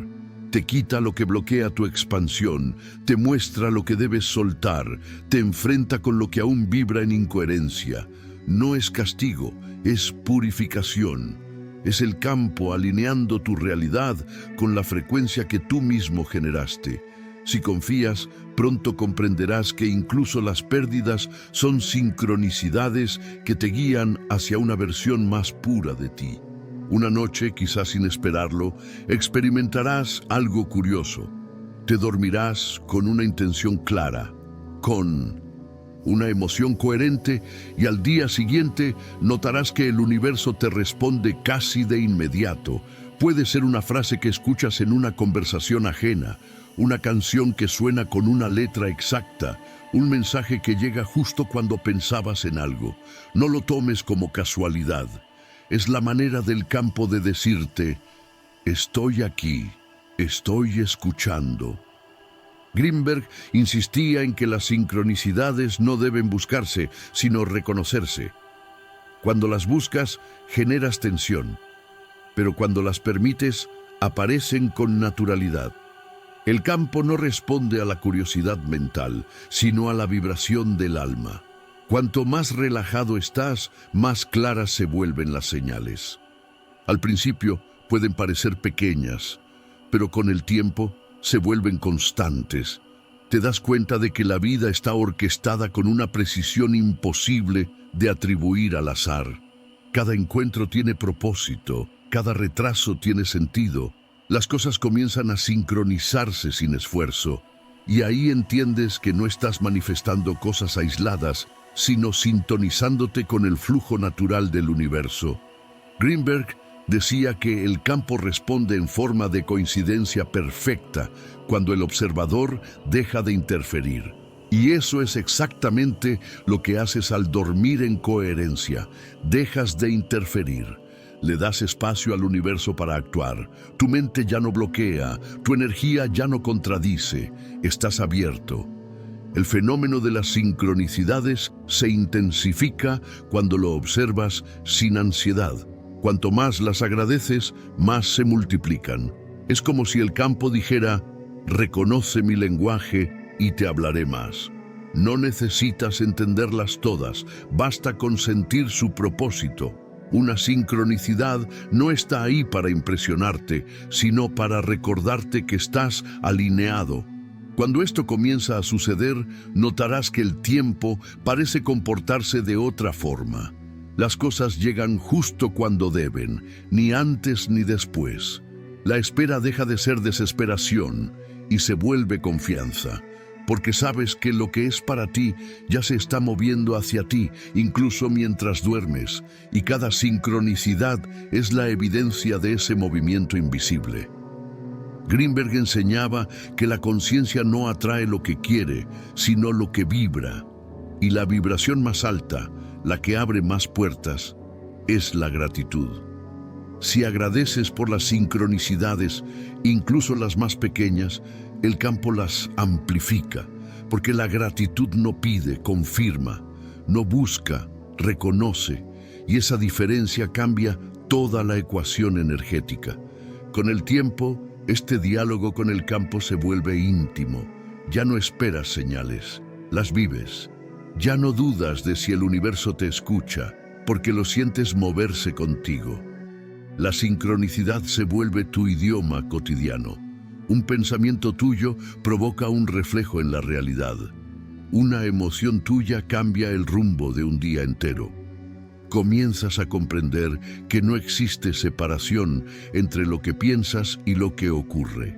Te quita lo que bloquea tu expansión, te muestra lo que debes soltar, te enfrenta con lo que aún vibra en incoherencia. No es castigo, es purificación. Es el campo alineando tu realidad con la frecuencia que tú mismo generaste. Si confías, pronto comprenderás que incluso las pérdidas son sincronicidades que te guían hacia una versión más pura de ti. Una noche, quizás sin esperarlo, experimentarás algo curioso. Te dormirás con una intención clara, con una emoción coherente, y al día siguiente notarás que el universo te responde casi de inmediato. Puede ser una frase que escuchas en una conversación ajena, una canción que suena con una letra exacta, un mensaje que llega justo cuando pensabas en algo. No lo tomes como casualidad. Es la manera del campo de decirte: estoy aquí, estoy escuchando. Greenberg insistía en que las sincronicidades no deben buscarse, sino reconocerse. Cuando las buscas, generas tensión, pero cuando las permites, aparecen con naturalidad. El campo no responde a la curiosidad mental, sino a la vibración del alma. Cuanto más relajado estás, más claras se vuelven las señales. Al principio pueden parecer pequeñas, pero con el tiempo se vuelven constantes. Te das cuenta de que la vida está orquestada con una precisión imposible de atribuir al azar. Cada encuentro tiene propósito, cada retraso tiene sentido. Las cosas comienzan a sincronizarse sin esfuerzo, y ahí entiendes que no estás manifestando cosas aisladas, sino sintonizándote con el flujo natural del universo. Greenberg decía que el campo responde en forma de coincidencia perfecta cuando el observador deja de interferir. Y eso es exactamente lo que haces al dormir en coherencia. Dejas de interferir. Le das espacio al universo para actuar. Tu mente ya no bloquea, tu energía ya no contradice. Estás abierto. El fenómeno de las sincronicidades se intensifica cuando lo observas sin ansiedad. Cuanto más las agradeces, más se multiplican. Es como si el campo dijera: reconoce mi lenguaje y te hablaré más. No necesitas entenderlas todas, basta con sentir su propósito. Una sincronicidad no está ahí para impresionarte, sino para recordarte que estás alineado. Cuando esto comienza a suceder, notarás que el tiempo parece comportarse de otra forma. Las cosas llegan justo cuando deben, ni antes ni después. La espera deja de ser desesperación y se vuelve confianza, porque sabes que lo que es para ti ya se está moviendo hacia ti, incluso mientras duermes, y cada sincronicidad es la evidencia de ese movimiento invisible. Greenberg enseñaba que la conciencia no atrae lo que quiere, sino lo que vibra, y la vibración más alta, la que abre más puertas, es la gratitud. Si agradeces por las sincronicidades, incluso las más pequeñas, el campo las amplifica, porque la gratitud no pide, confirma, no busca, reconoce, y esa diferencia cambia toda la ecuación energética. Con el tiempo, este diálogo con el campo se vuelve íntimo. Ya no esperas señales, las vives. Ya no dudas de si el universo te escucha, porque lo sientes moverse contigo. La sincronicidad se vuelve tu idioma cotidiano, Un pensamiento tuyo provoca un reflejo en la realidad. Una emoción tuya cambia el rumbo de un día entero. Comienzas a comprender que no existe separación entre lo que piensas y lo que ocurre.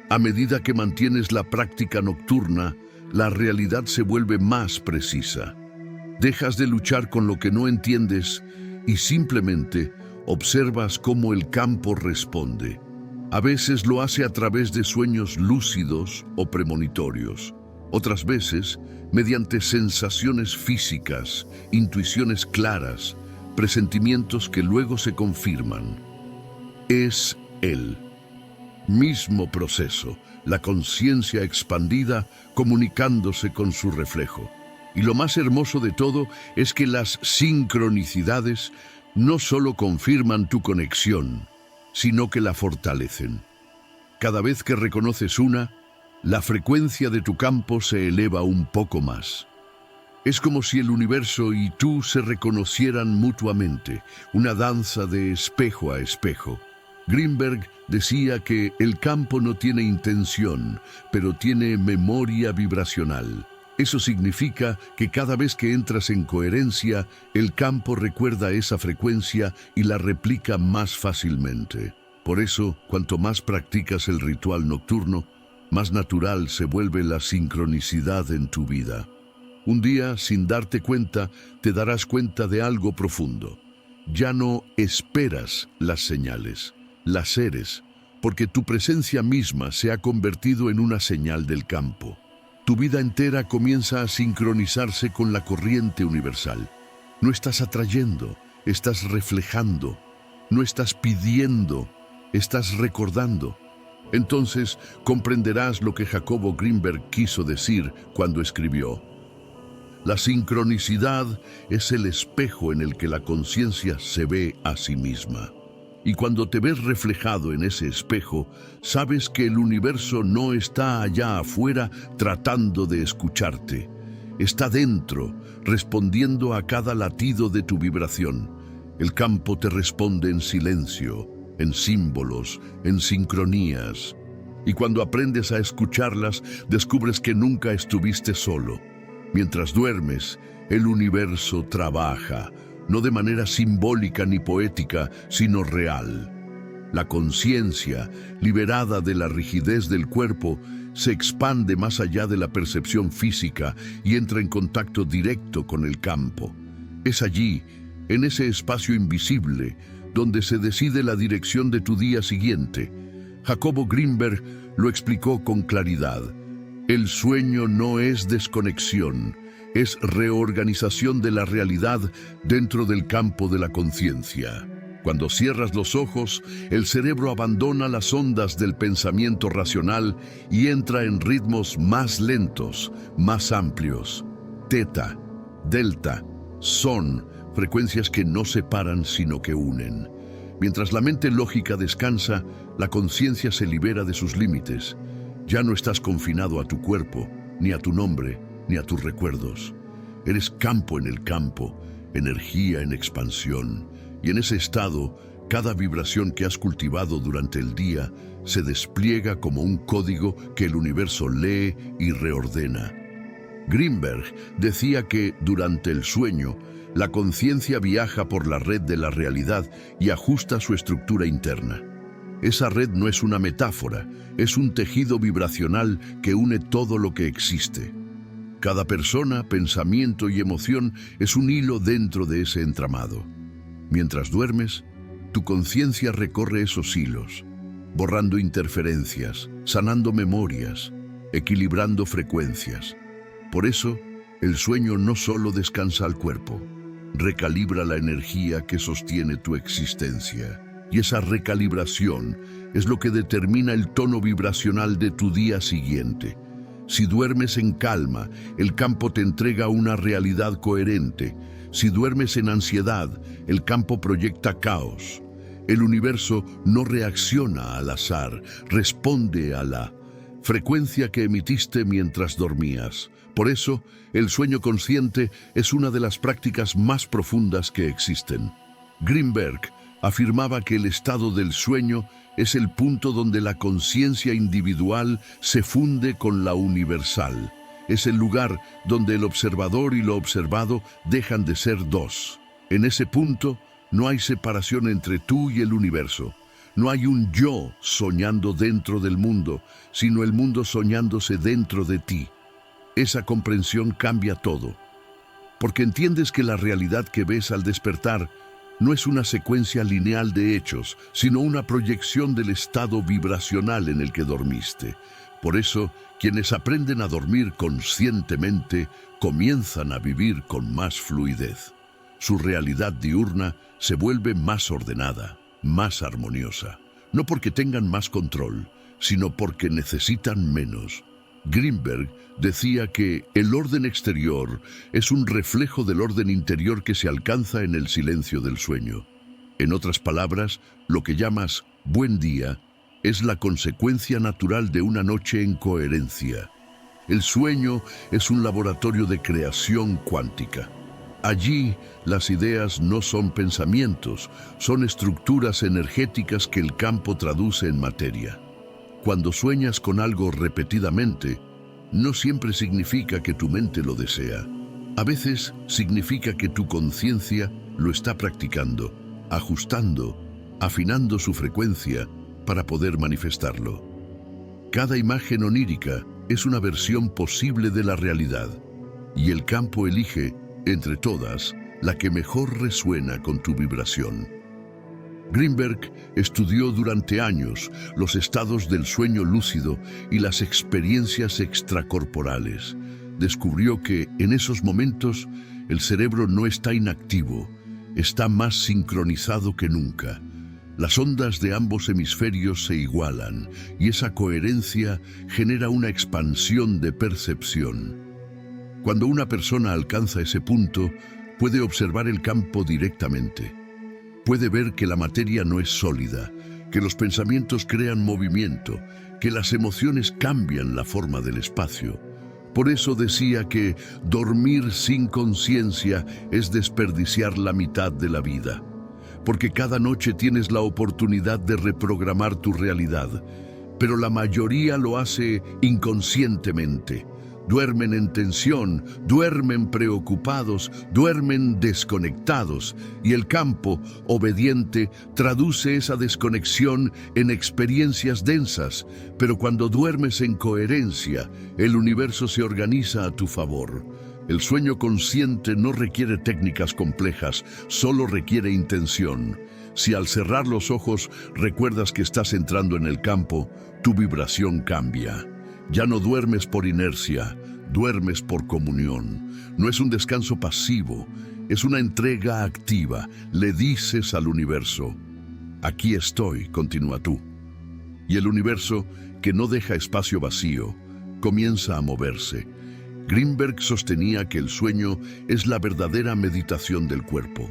A medida que mantienes la práctica nocturna, la realidad se vuelve más precisa. Dejas de luchar con lo que no entiendes y simplemente observas cómo el campo responde. A veces lo hace a través de sueños lúcidos o premonitorios. Otras veces, mediante sensaciones físicas, intuiciones claras, presentimientos que luego se confirman. Es el mismo proceso, la conciencia expandida comunicándose con su reflejo. Y lo más hermoso de todo es que las sincronicidades no solo confirman tu conexión, sino que la fortalecen. Cada vez que reconoces una, la frecuencia de tu campo se eleva un poco más. Es como si el universo y tú se reconocieran mutuamente, una danza de espejo a espejo. Greenberg decía que el campo no tiene intención, pero tiene memoria vibracional. Eso significa que cada vez que entras en coherencia, el campo recuerda esa frecuencia y la replica más fácilmente. Por eso, cuanto más practicas el ritual nocturno, más natural se vuelve la sincronicidad en tu vida. Un día, sin darte cuenta, te darás cuenta de algo profundo. Ya no esperas las señales, las eres, porque tu presencia misma se ha convertido en una señal del campo. Tu vida entera comienza a sincronizarse con la corriente universal. No estás atrayendo, estás reflejando. No estás pidiendo, estás recordando. Entonces comprenderás lo que Jacobo Greenberg quiso decir cuando escribió: la sincronicidad es el espejo en el que la conciencia se ve a sí misma. Y cuando te ves reflejado en ese espejo, sabes que el universo no está allá afuera tratando de escucharte. Está dentro, respondiendo a cada latido de tu vibración. El campo te responde en silencio, en símbolos, en sincronías. Y cuando aprendes a escucharlas, descubres que nunca estuviste solo. Mientras duermes, el universo trabaja, no de manera simbólica ni poética, sino real. La conciencia, liberada de la rigidez del cuerpo, se expande más allá de la percepción física y entra en contacto directo con el campo. Es allí, en ese espacio invisible, donde se decide la dirección de tu día siguiente. Jacobo Greenberg lo explicó con claridad. El sueño no es desconexión, es reorganización de la realidad dentro del campo de la conciencia. Cuando cierras los ojos, el cerebro abandona las ondas del pensamiento racional y entra en ritmos más lentos, más amplios. Teta, delta, son frecuencias que no separan sino que unen. Mientras la mente lógica descansa, la conciencia se libera de sus límites. Ya no estás confinado a tu cuerpo, ni a tu nombre, ni a tus recuerdos. Eres campo en el campo, energía en expansión. Y en ese estado, cada vibración que has cultivado durante el día se despliega como un código que el universo lee y reordena. Greenberg decía que, durante el sueño, la conciencia viaja por la red de la realidad y ajusta su estructura interna. Esa red no es una metáfora, es un tejido vibracional que une todo lo que existe. Cada persona, pensamiento y emoción es un hilo dentro de ese entramado. Mientras duermes, tu conciencia recorre esos hilos, borrando interferencias, sanando memorias, equilibrando frecuencias. Por eso, el sueño no solo descansa al cuerpo, recalibra la energía que sostiene tu existencia. Y esa recalibración es lo que determina el tono vibracional de tu día siguiente. Si duermes en calma, el campo te entrega una realidad coherente. Si duermes en ansiedad, el campo proyecta caos. El universo no reacciona al azar, responde a la frecuencia que emitiste mientras dormías. Por eso, el sueño consciente es una de las prácticas más profundas que existen. Greenberg Afirmaba que el estado del sueño es el punto donde la conciencia individual se funde con la universal. Es el lugar donde el observador y lo observado dejan de ser dos. En ese punto no hay separación entre tú y el universo. No hay un yo soñando dentro del mundo, sino el mundo soñándose dentro de ti. Esa comprensión cambia todo, porque entiendes que la realidad que ves al despertar no es una secuencia lineal de hechos, sino una proyección del estado vibracional en el que dormiste. Por eso, quienes aprenden a dormir conscientemente comienzan a vivir con más fluidez. Su realidad diurna se vuelve más ordenada, más armoniosa. No porque tengan más control, sino porque necesitan menos. Greenberg decía que el orden exterior es un reflejo del orden interior que se alcanza en el silencio del sueño. En otras palabras, lo que llamas buen día es la consecuencia natural de una noche en coherencia. El sueño es un laboratorio de creación cuántica. Allí, las ideas no son pensamientos, son estructuras energéticas que el campo traduce en materia. Cuando sueñas con algo repetidamente, no siempre significa que tu mente lo desea. A veces significa que tu conciencia lo está practicando, ajustando, afinando su frecuencia para poder manifestarlo. Cada imagen onírica es una versión posible de la realidad, y el campo elige, entre todas, la que mejor resuena con tu vibración. Greenberg estudió durante años los estados del sueño lúcido y las experiencias extracorporales. Descubrió que en esos momentos el cerebro no está inactivo, está más sincronizado que nunca. Las ondas de ambos hemisferios se igualan y esa coherencia genera una expansión de percepción. Cuando una persona alcanza ese punto, puede observar el campo directamente. Puede ver que la materia no es sólida, que los pensamientos crean movimiento, que las emociones cambian la forma del espacio. Por eso decía que dormir sin conciencia es desperdiciar la mitad de la vida. Porque cada noche tienes la oportunidad de reprogramar tu realidad, pero la mayoría lo hace inconscientemente. Duermen en tensión, duermen preocupados, duermen desconectados, y el campo, obediente, traduce esa desconexión en experiencias densas, pero cuando duermes en coherencia, el universo se organiza a tu favor. El sueño consciente no requiere técnicas complejas, solo requiere intención. Si al cerrar los ojos recuerdas que estás entrando en el campo, tu vibración cambia. Ya no duermes por inercia, duermes por comunión. No es un descanso pasivo, es una entrega activa. Le dices al universo, aquí estoy, continúa tú. Y el universo, que no deja espacio vacío, comienza a moverse. Greenberg sostenía que el sueño es la verdadera meditación del cuerpo,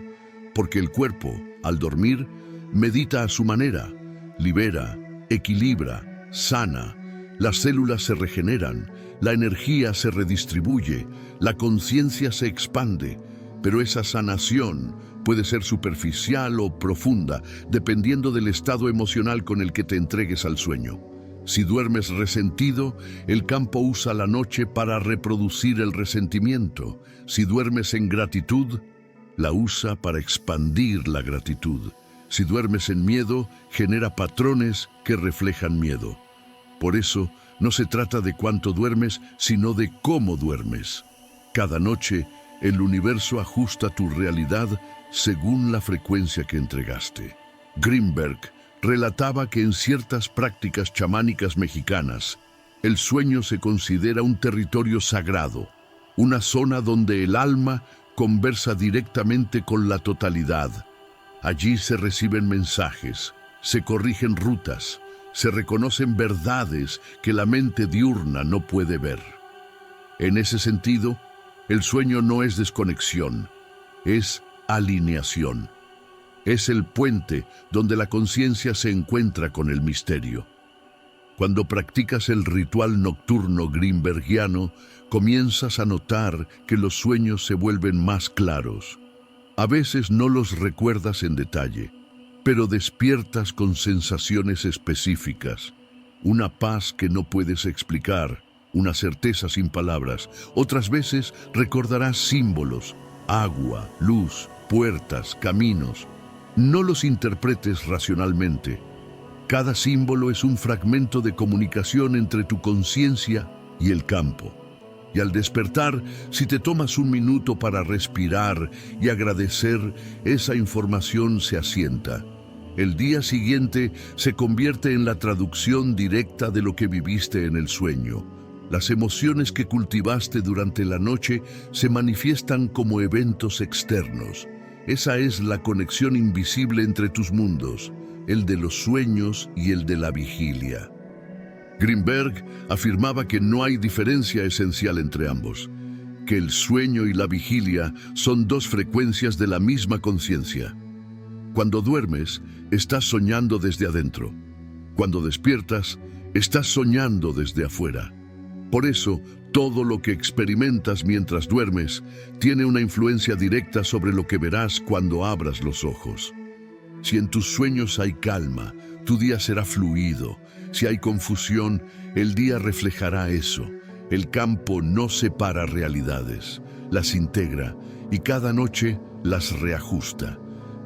porque el cuerpo, al dormir, medita a su manera, libera, equilibra, sana. Las células se regeneran, la energía se redistribuye, la conciencia se expande, pero esa sanación puede ser superficial o profunda, dependiendo del estado emocional con el que te entregues al sueño. Si duermes resentido, el campo usa la noche para reproducir el resentimiento. Si duermes en gratitud, la usa para expandir la gratitud. Si duermes en miedo, genera patrones que reflejan miedo. Por eso, no se trata de cuánto duermes, sino de cómo duermes. Cada noche, el universo ajusta tu realidad según la frecuencia que entregaste. Greenberg relataba que en ciertas prácticas chamánicas mexicanas, el sueño se considera un territorio sagrado, una zona donde el alma conversa directamente con la totalidad. Allí se reciben mensajes, se corrigen rutas, se reconocen verdades que la mente diurna no puede ver. En ese sentido, el sueño no es desconexión, es alineación. Es el puente donde la conciencia se encuentra con el misterio. Cuando practicas el ritual nocturno greenbergiano, comienzas a notar que los sueños se vuelven más claros. A veces no los recuerdas en detalle, pero despiertas con sensaciones específicas. Una paz que no puedes explicar, una certeza sin palabras. Otras veces recordarás símbolos, agua, luz, puertas, caminos. No los interpretes racionalmente. Cada símbolo es un fragmento de comunicación entre tu conciencia y el campo. Y al despertar, si te tomas un minuto para respirar y agradecer, esa información se asienta. El día siguiente se convierte en la traducción directa de lo que viviste en el sueño. Las emociones que cultivaste durante la noche se manifiestan como eventos externos. Esa es la conexión invisible entre tus mundos, el de los sueños y el de la vigilia. Greenberg afirmaba que no hay diferencia esencial entre ambos, que el sueño y la vigilia son dos frecuencias de la misma conciencia. Cuando duermes, estás soñando desde adentro. Cuando despiertas, estás soñando desde afuera. Por eso, todo lo que experimentas mientras duermes tiene una influencia directa sobre lo que verás cuando abras los ojos. Si en tus sueños hay calma, tu día será fluido. Si hay confusión, el día reflejará eso. El campo no separa realidades, las integra y cada noche las reajusta.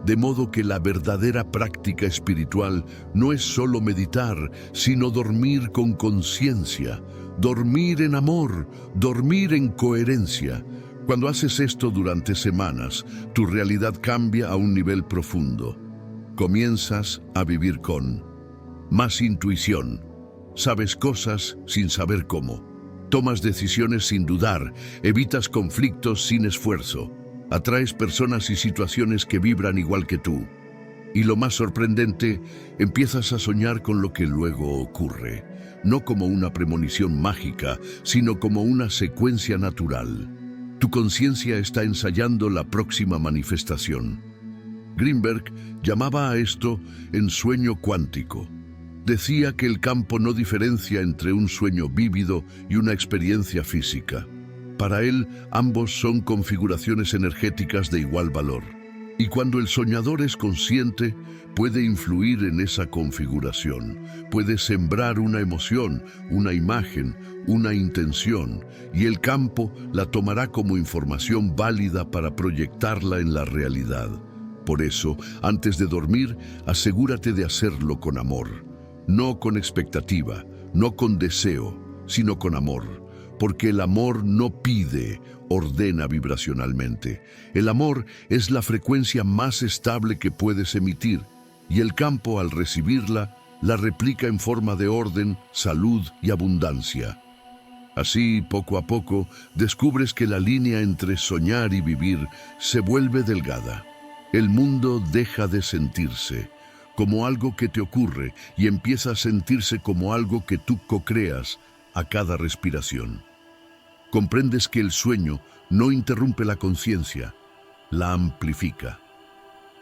De modo que la verdadera práctica espiritual no es solo meditar, sino dormir con conciencia, dormir en amor, dormir en coherencia. Cuando haces esto durante semanas, tu realidad cambia a un nivel profundo. Comienzas a vivir con más intuición. Sabes cosas sin saber cómo. Tomas decisiones sin dudar, evitas conflictos sin esfuerzo. Atraes personas y situaciones que vibran igual que tú. Y lo más sorprendente, empiezas a soñar con lo que luego ocurre, no como una premonición mágica, sino como una secuencia natural. Tu conciencia está ensayando la próxima manifestación. Greenberg llamaba a esto ensueño cuántico. Decía que el campo no diferencia entre un sueño vívido y una experiencia física. Para él, ambos son configuraciones energéticas de igual valor. Y cuando el soñador es consciente, puede influir en esa configuración. Puede sembrar una emoción, una imagen, una intención, y el campo la tomará como información válida para proyectarla en la realidad. Por eso, antes de dormir, asegúrate de hacerlo con amor. No con expectativa, no con deseo, sino con amor. Porque el amor no pide, ordena vibracionalmente. El amor es la frecuencia más estable que puedes emitir, y el campo, al recibirla, la replica en forma de orden, salud y abundancia. Así, poco a poco, descubres que la línea entre soñar y vivir se vuelve delgada. El mundo deja de sentirse como algo que te ocurre y empieza a sentirse como algo que tú co-creas a cada respiración. Comprendes que el sueño no interrumpe la conciencia, la amplifica.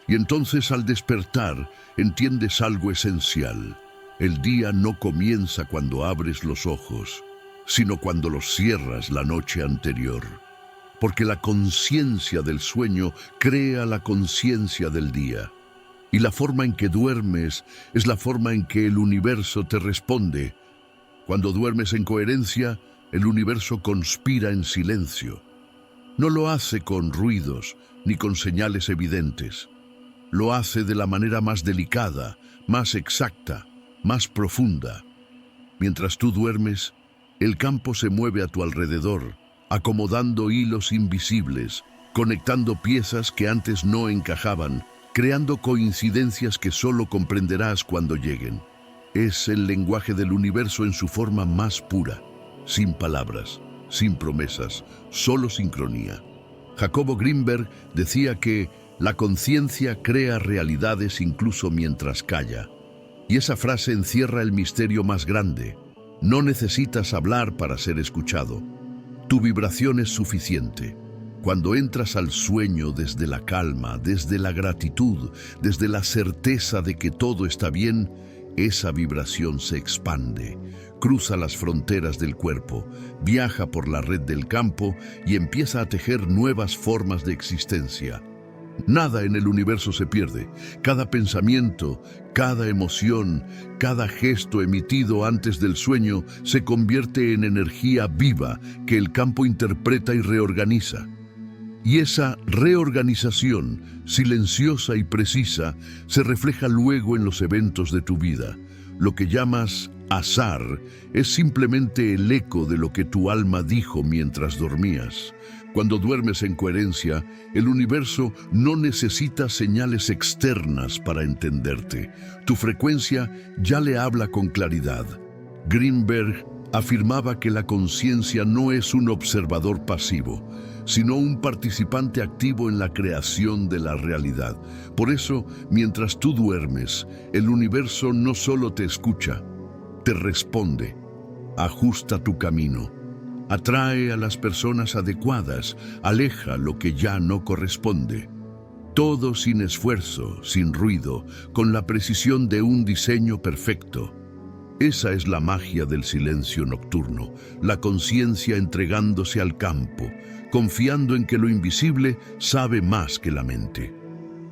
Y entonces al despertar entiendes algo esencial. El día no comienza cuando abres los ojos, sino cuando los cierras la noche anterior. Porque la conciencia del sueño crea la conciencia del día. Y la forma en que duermes es la forma en que el universo te responde. Cuando duermes en coherencia, el universo conspira en silencio. No lo hace con ruidos ni con señales evidentes. Lo hace de la manera más delicada, más exacta, más profunda. Mientras tú duermes, el campo se mueve a tu alrededor, acomodando hilos invisibles, conectando piezas que antes no encajaban, creando coincidencias que solo comprenderás cuando lleguen. Es el lenguaje del universo en su forma más pura, sin palabras, sin promesas, solo sincronía. Jacobo Greenberg decía que la conciencia crea realidades incluso mientras calla. Y esa frase encierra el misterio más grande. No necesitas hablar para ser escuchado. Tu vibración es suficiente. Cuando entras al sueño desde la calma, desde la gratitud, desde la certeza de que todo está bien, esa vibración se expande, cruza las fronteras del cuerpo, viaja por la red del campo y empieza a tejer nuevas formas de existencia. Nada en el universo se pierde. Cada pensamiento, cada emoción, cada gesto emitido antes del sueño se convierte en energía viva que el campo interpreta y reorganiza. Y esa reorganización, silenciosa y precisa, se refleja luego en los eventos de tu vida. Lo que llamas azar es simplemente el eco de lo que tu alma dijo mientras dormías. Cuando duermes en coherencia, el universo no necesita señales externas para entenderte. Tu frecuencia ya le habla con claridad. Greenberg afirmaba que la conciencia no es un observador pasivo, sino un participante activo en la creación de la realidad. Por eso, mientras tú duermes, el universo no solo te escucha, te responde, ajusta tu camino. Atrae a las personas adecuadas, aleja lo que ya no corresponde. Todo sin esfuerzo, sin ruido, con la precisión de un diseño perfecto. Esa es la magia del silencio nocturno, la conciencia entregándose al campo, confiando en que lo invisible sabe más que la mente.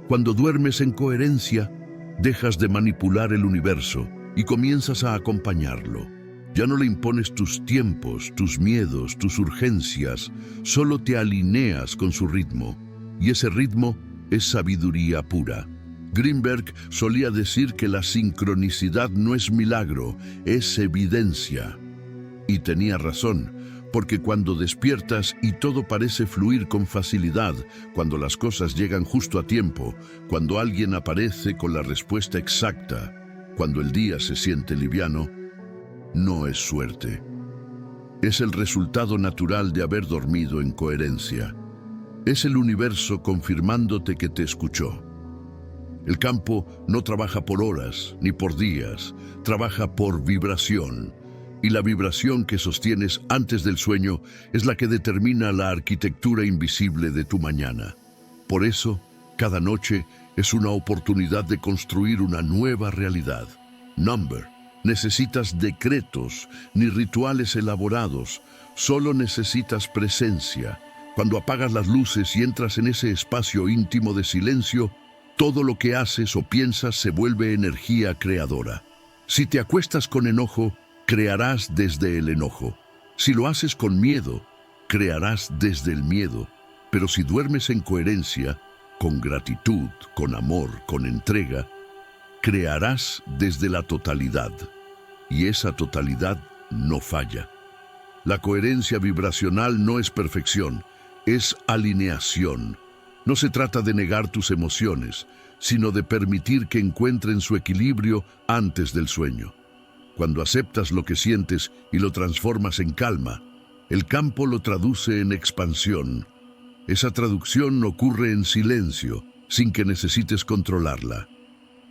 Cuando duermes en coherencia, dejas de manipular el universo y comienzas a acompañarlo. Ya no le impones tus tiempos, tus miedos, tus urgencias, solo te alineas con su ritmo, y ese ritmo es sabiduría pura. Greenberg solía decir que la sincronicidad no es milagro, es evidencia. Y tenía razón, porque cuando despiertas y todo parece fluir con facilidad, cuando las cosas llegan justo a tiempo, cuando alguien aparece con la respuesta exacta, cuando el día se siente liviano, no es suerte. Es el resultado natural de haber dormido en coherencia. Es el universo confirmándote que te escuchó. El campo no trabaja por horas ni por días, trabaja por vibración. Y la vibración que sostienes antes del sueño es la que determina la arquitectura invisible de tu mañana. Por eso, cada noche es una oportunidad de construir una nueva realidad. Number. Necesitas decretos ni rituales elaborados, solo necesitas presencia. Cuando apagas las luces y entras en ese espacio íntimo de silencio, todo lo que haces o piensas se vuelve energía creadora. Si te acuestas con enojo, crearás desde el enojo. Si lo haces con miedo, crearás desde el miedo. Pero si duermes en coherencia, con gratitud, con amor, con entrega, crearás desde la totalidad, y esa totalidad no falla. La coherencia vibracional no es perfección, es alineación. No se trata de negar tus emociones, sino de permitir que encuentren su equilibrio antes del sueño. Cuando aceptas lo que sientes y lo transformas en calma, el campo lo traduce en expansión. Esa traducción ocurre en silencio, sin que necesites controlarla.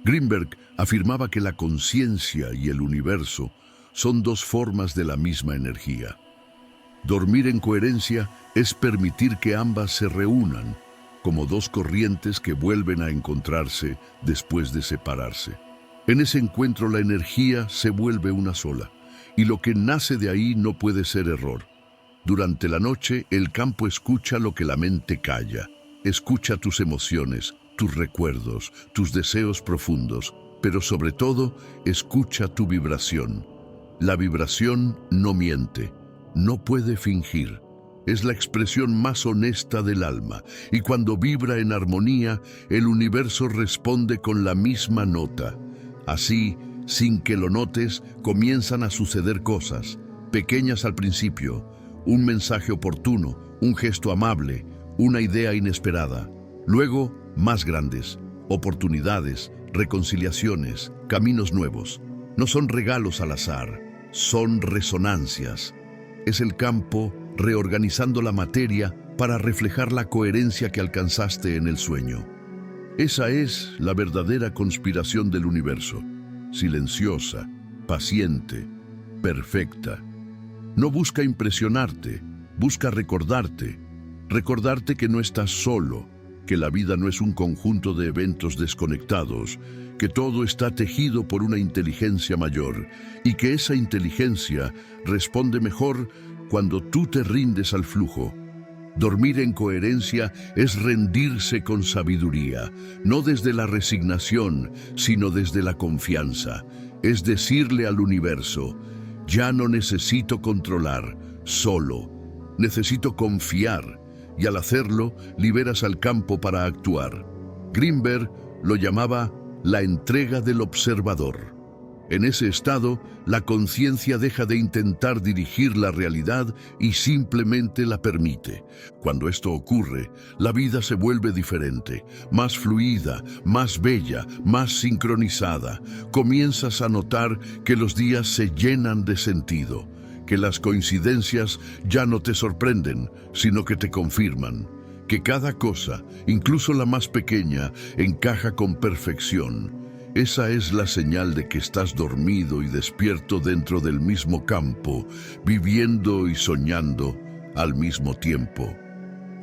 Greenberg afirmaba que la conciencia y el universo son dos formas de la misma energía. Dormir en coherencia es permitir que ambas se reúnan, como dos corrientes que vuelven a encontrarse después de separarse. En ese encuentro la energía se vuelve una sola, y lo que nace de ahí no puede ser error. Durante la noche, el campo escucha lo que la mente calla, escucha tus emociones, tus recuerdos, tus deseos profundos, pero sobre todo, escucha tu vibración. La vibración no miente, no puede fingir. Es la expresión más honesta del alma, y cuando vibra en armonía, el universo responde con la misma nota. Así, sin que lo notes, comienzan a suceder cosas, pequeñas al principio, un mensaje oportuno, un gesto amable, una idea inesperada. Luego, más grandes, oportunidades, reconciliaciones, caminos nuevos. No son regalos al azar, son resonancias. Es el campo reorganizando la materia para reflejar la coherencia que alcanzaste en el sueño. Esa es la verdadera conspiración del universo, silenciosa, paciente, perfecta. No busca impresionarte, busca recordarte que no estás solo, que la vida no es un conjunto de eventos desconectados, que todo está tejido por una inteligencia mayor y que esa inteligencia responde mejor cuando tú te rindes al flujo. Dormir en coherencia es rendirse con sabiduría, no desde la resignación, sino desde la confianza. Es decirle al universo: ya no necesito controlar, solo necesito confiar, y al hacerlo, liberas al campo para actuar. Greenberg lo llamaba la entrega del observador. En ese estado, la conciencia deja de intentar dirigir la realidad y simplemente la permite. Cuando esto ocurre, la vida se vuelve diferente, más fluida, más bella, más sincronizada. Comienzas a notar que los días se llenan de sentido, que las coincidencias ya no te sorprenden, sino que te confirman, que cada cosa, incluso la más pequeña, encaja con perfección. Esa es la señal de que estás dormido y despierto dentro del mismo campo, viviendo y soñando al mismo tiempo.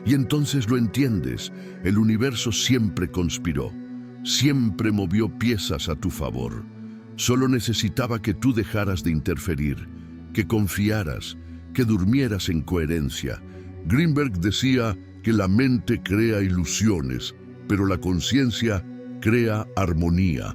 Y entonces lo entiendes: el universo siempre conspiró, siempre movió piezas a tu favor. Solo necesitaba que tú dejaras de interferir, que confiaras, que durmieras en coherencia. Greenberg decía que la mente crea ilusiones, pero la conciencia crea armonía.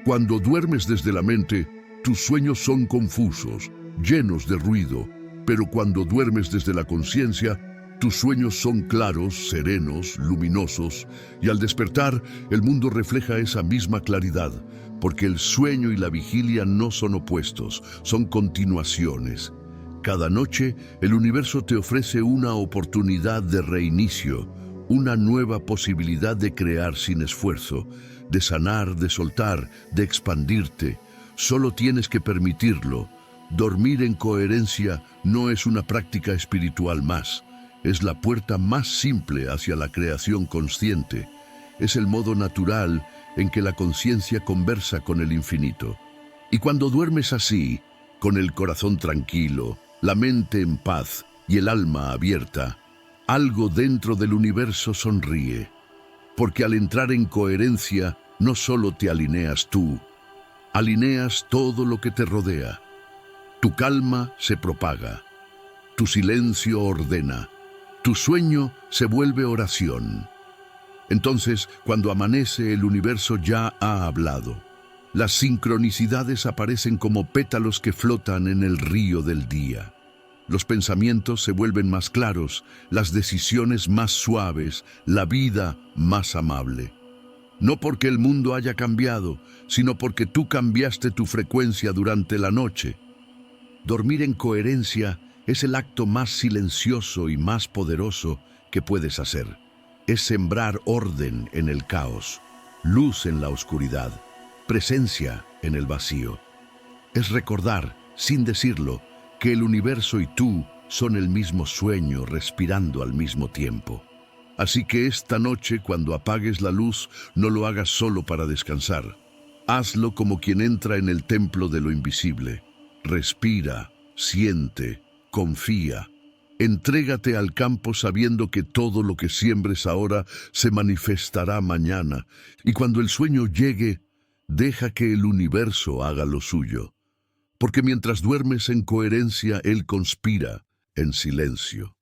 Cuando duermes desde la mente, tus sueños son confusos, llenos de ruido, pero cuando duermes desde la conciencia, tus sueños son claros, serenos, luminosos, y al despertar, el mundo refleja esa misma claridad, porque el sueño y la vigilia no son opuestos, son continuaciones. Cada noche, el universo te ofrece una oportunidad de reinicio, una nueva posibilidad de crear sin esfuerzo, de sanar, de soltar, de expandirte. Solo tienes que permitirlo. Dormir en coherencia no es una práctica espiritual más. Es la puerta más simple hacia la creación consciente. Es el modo natural en que la conciencia conversa con el infinito. Y cuando duermes así, con el corazón tranquilo, la mente en paz y el alma abierta, algo dentro del universo sonríe. Porque al entrar en coherencia, no solo te alineas tú, alineas todo lo que te rodea. Tu calma se propaga, tu silencio ordena, tu sueño se vuelve oración. Entonces, cuando amanece, el universo ya ha hablado. Las sincronicidades aparecen como pétalos que flotan en el río del día. Los pensamientos se vuelven más claros, las decisiones más suaves, la vida más amable. No porque el mundo haya cambiado, sino porque tú cambiaste tu frecuencia durante la noche. Dormir en coherencia es el acto más silencioso y más poderoso que puedes hacer. Es sembrar orden en el caos, luz en la oscuridad, presencia en el vacío. Es recordar, sin decirlo, que el universo y tú son el mismo sueño respirando al mismo tiempo. Así que esta noche, cuando apagues la luz, no lo hagas solo para descansar. Hazlo como quien entra en el templo de lo invisible. Respira, siente, confía. Entrégate al campo sabiendo que todo lo que siembres ahora se manifestará mañana. Y cuando el sueño llegue, deja que el universo haga lo suyo. Porque mientras duermes en coherencia, él conspira en silencio.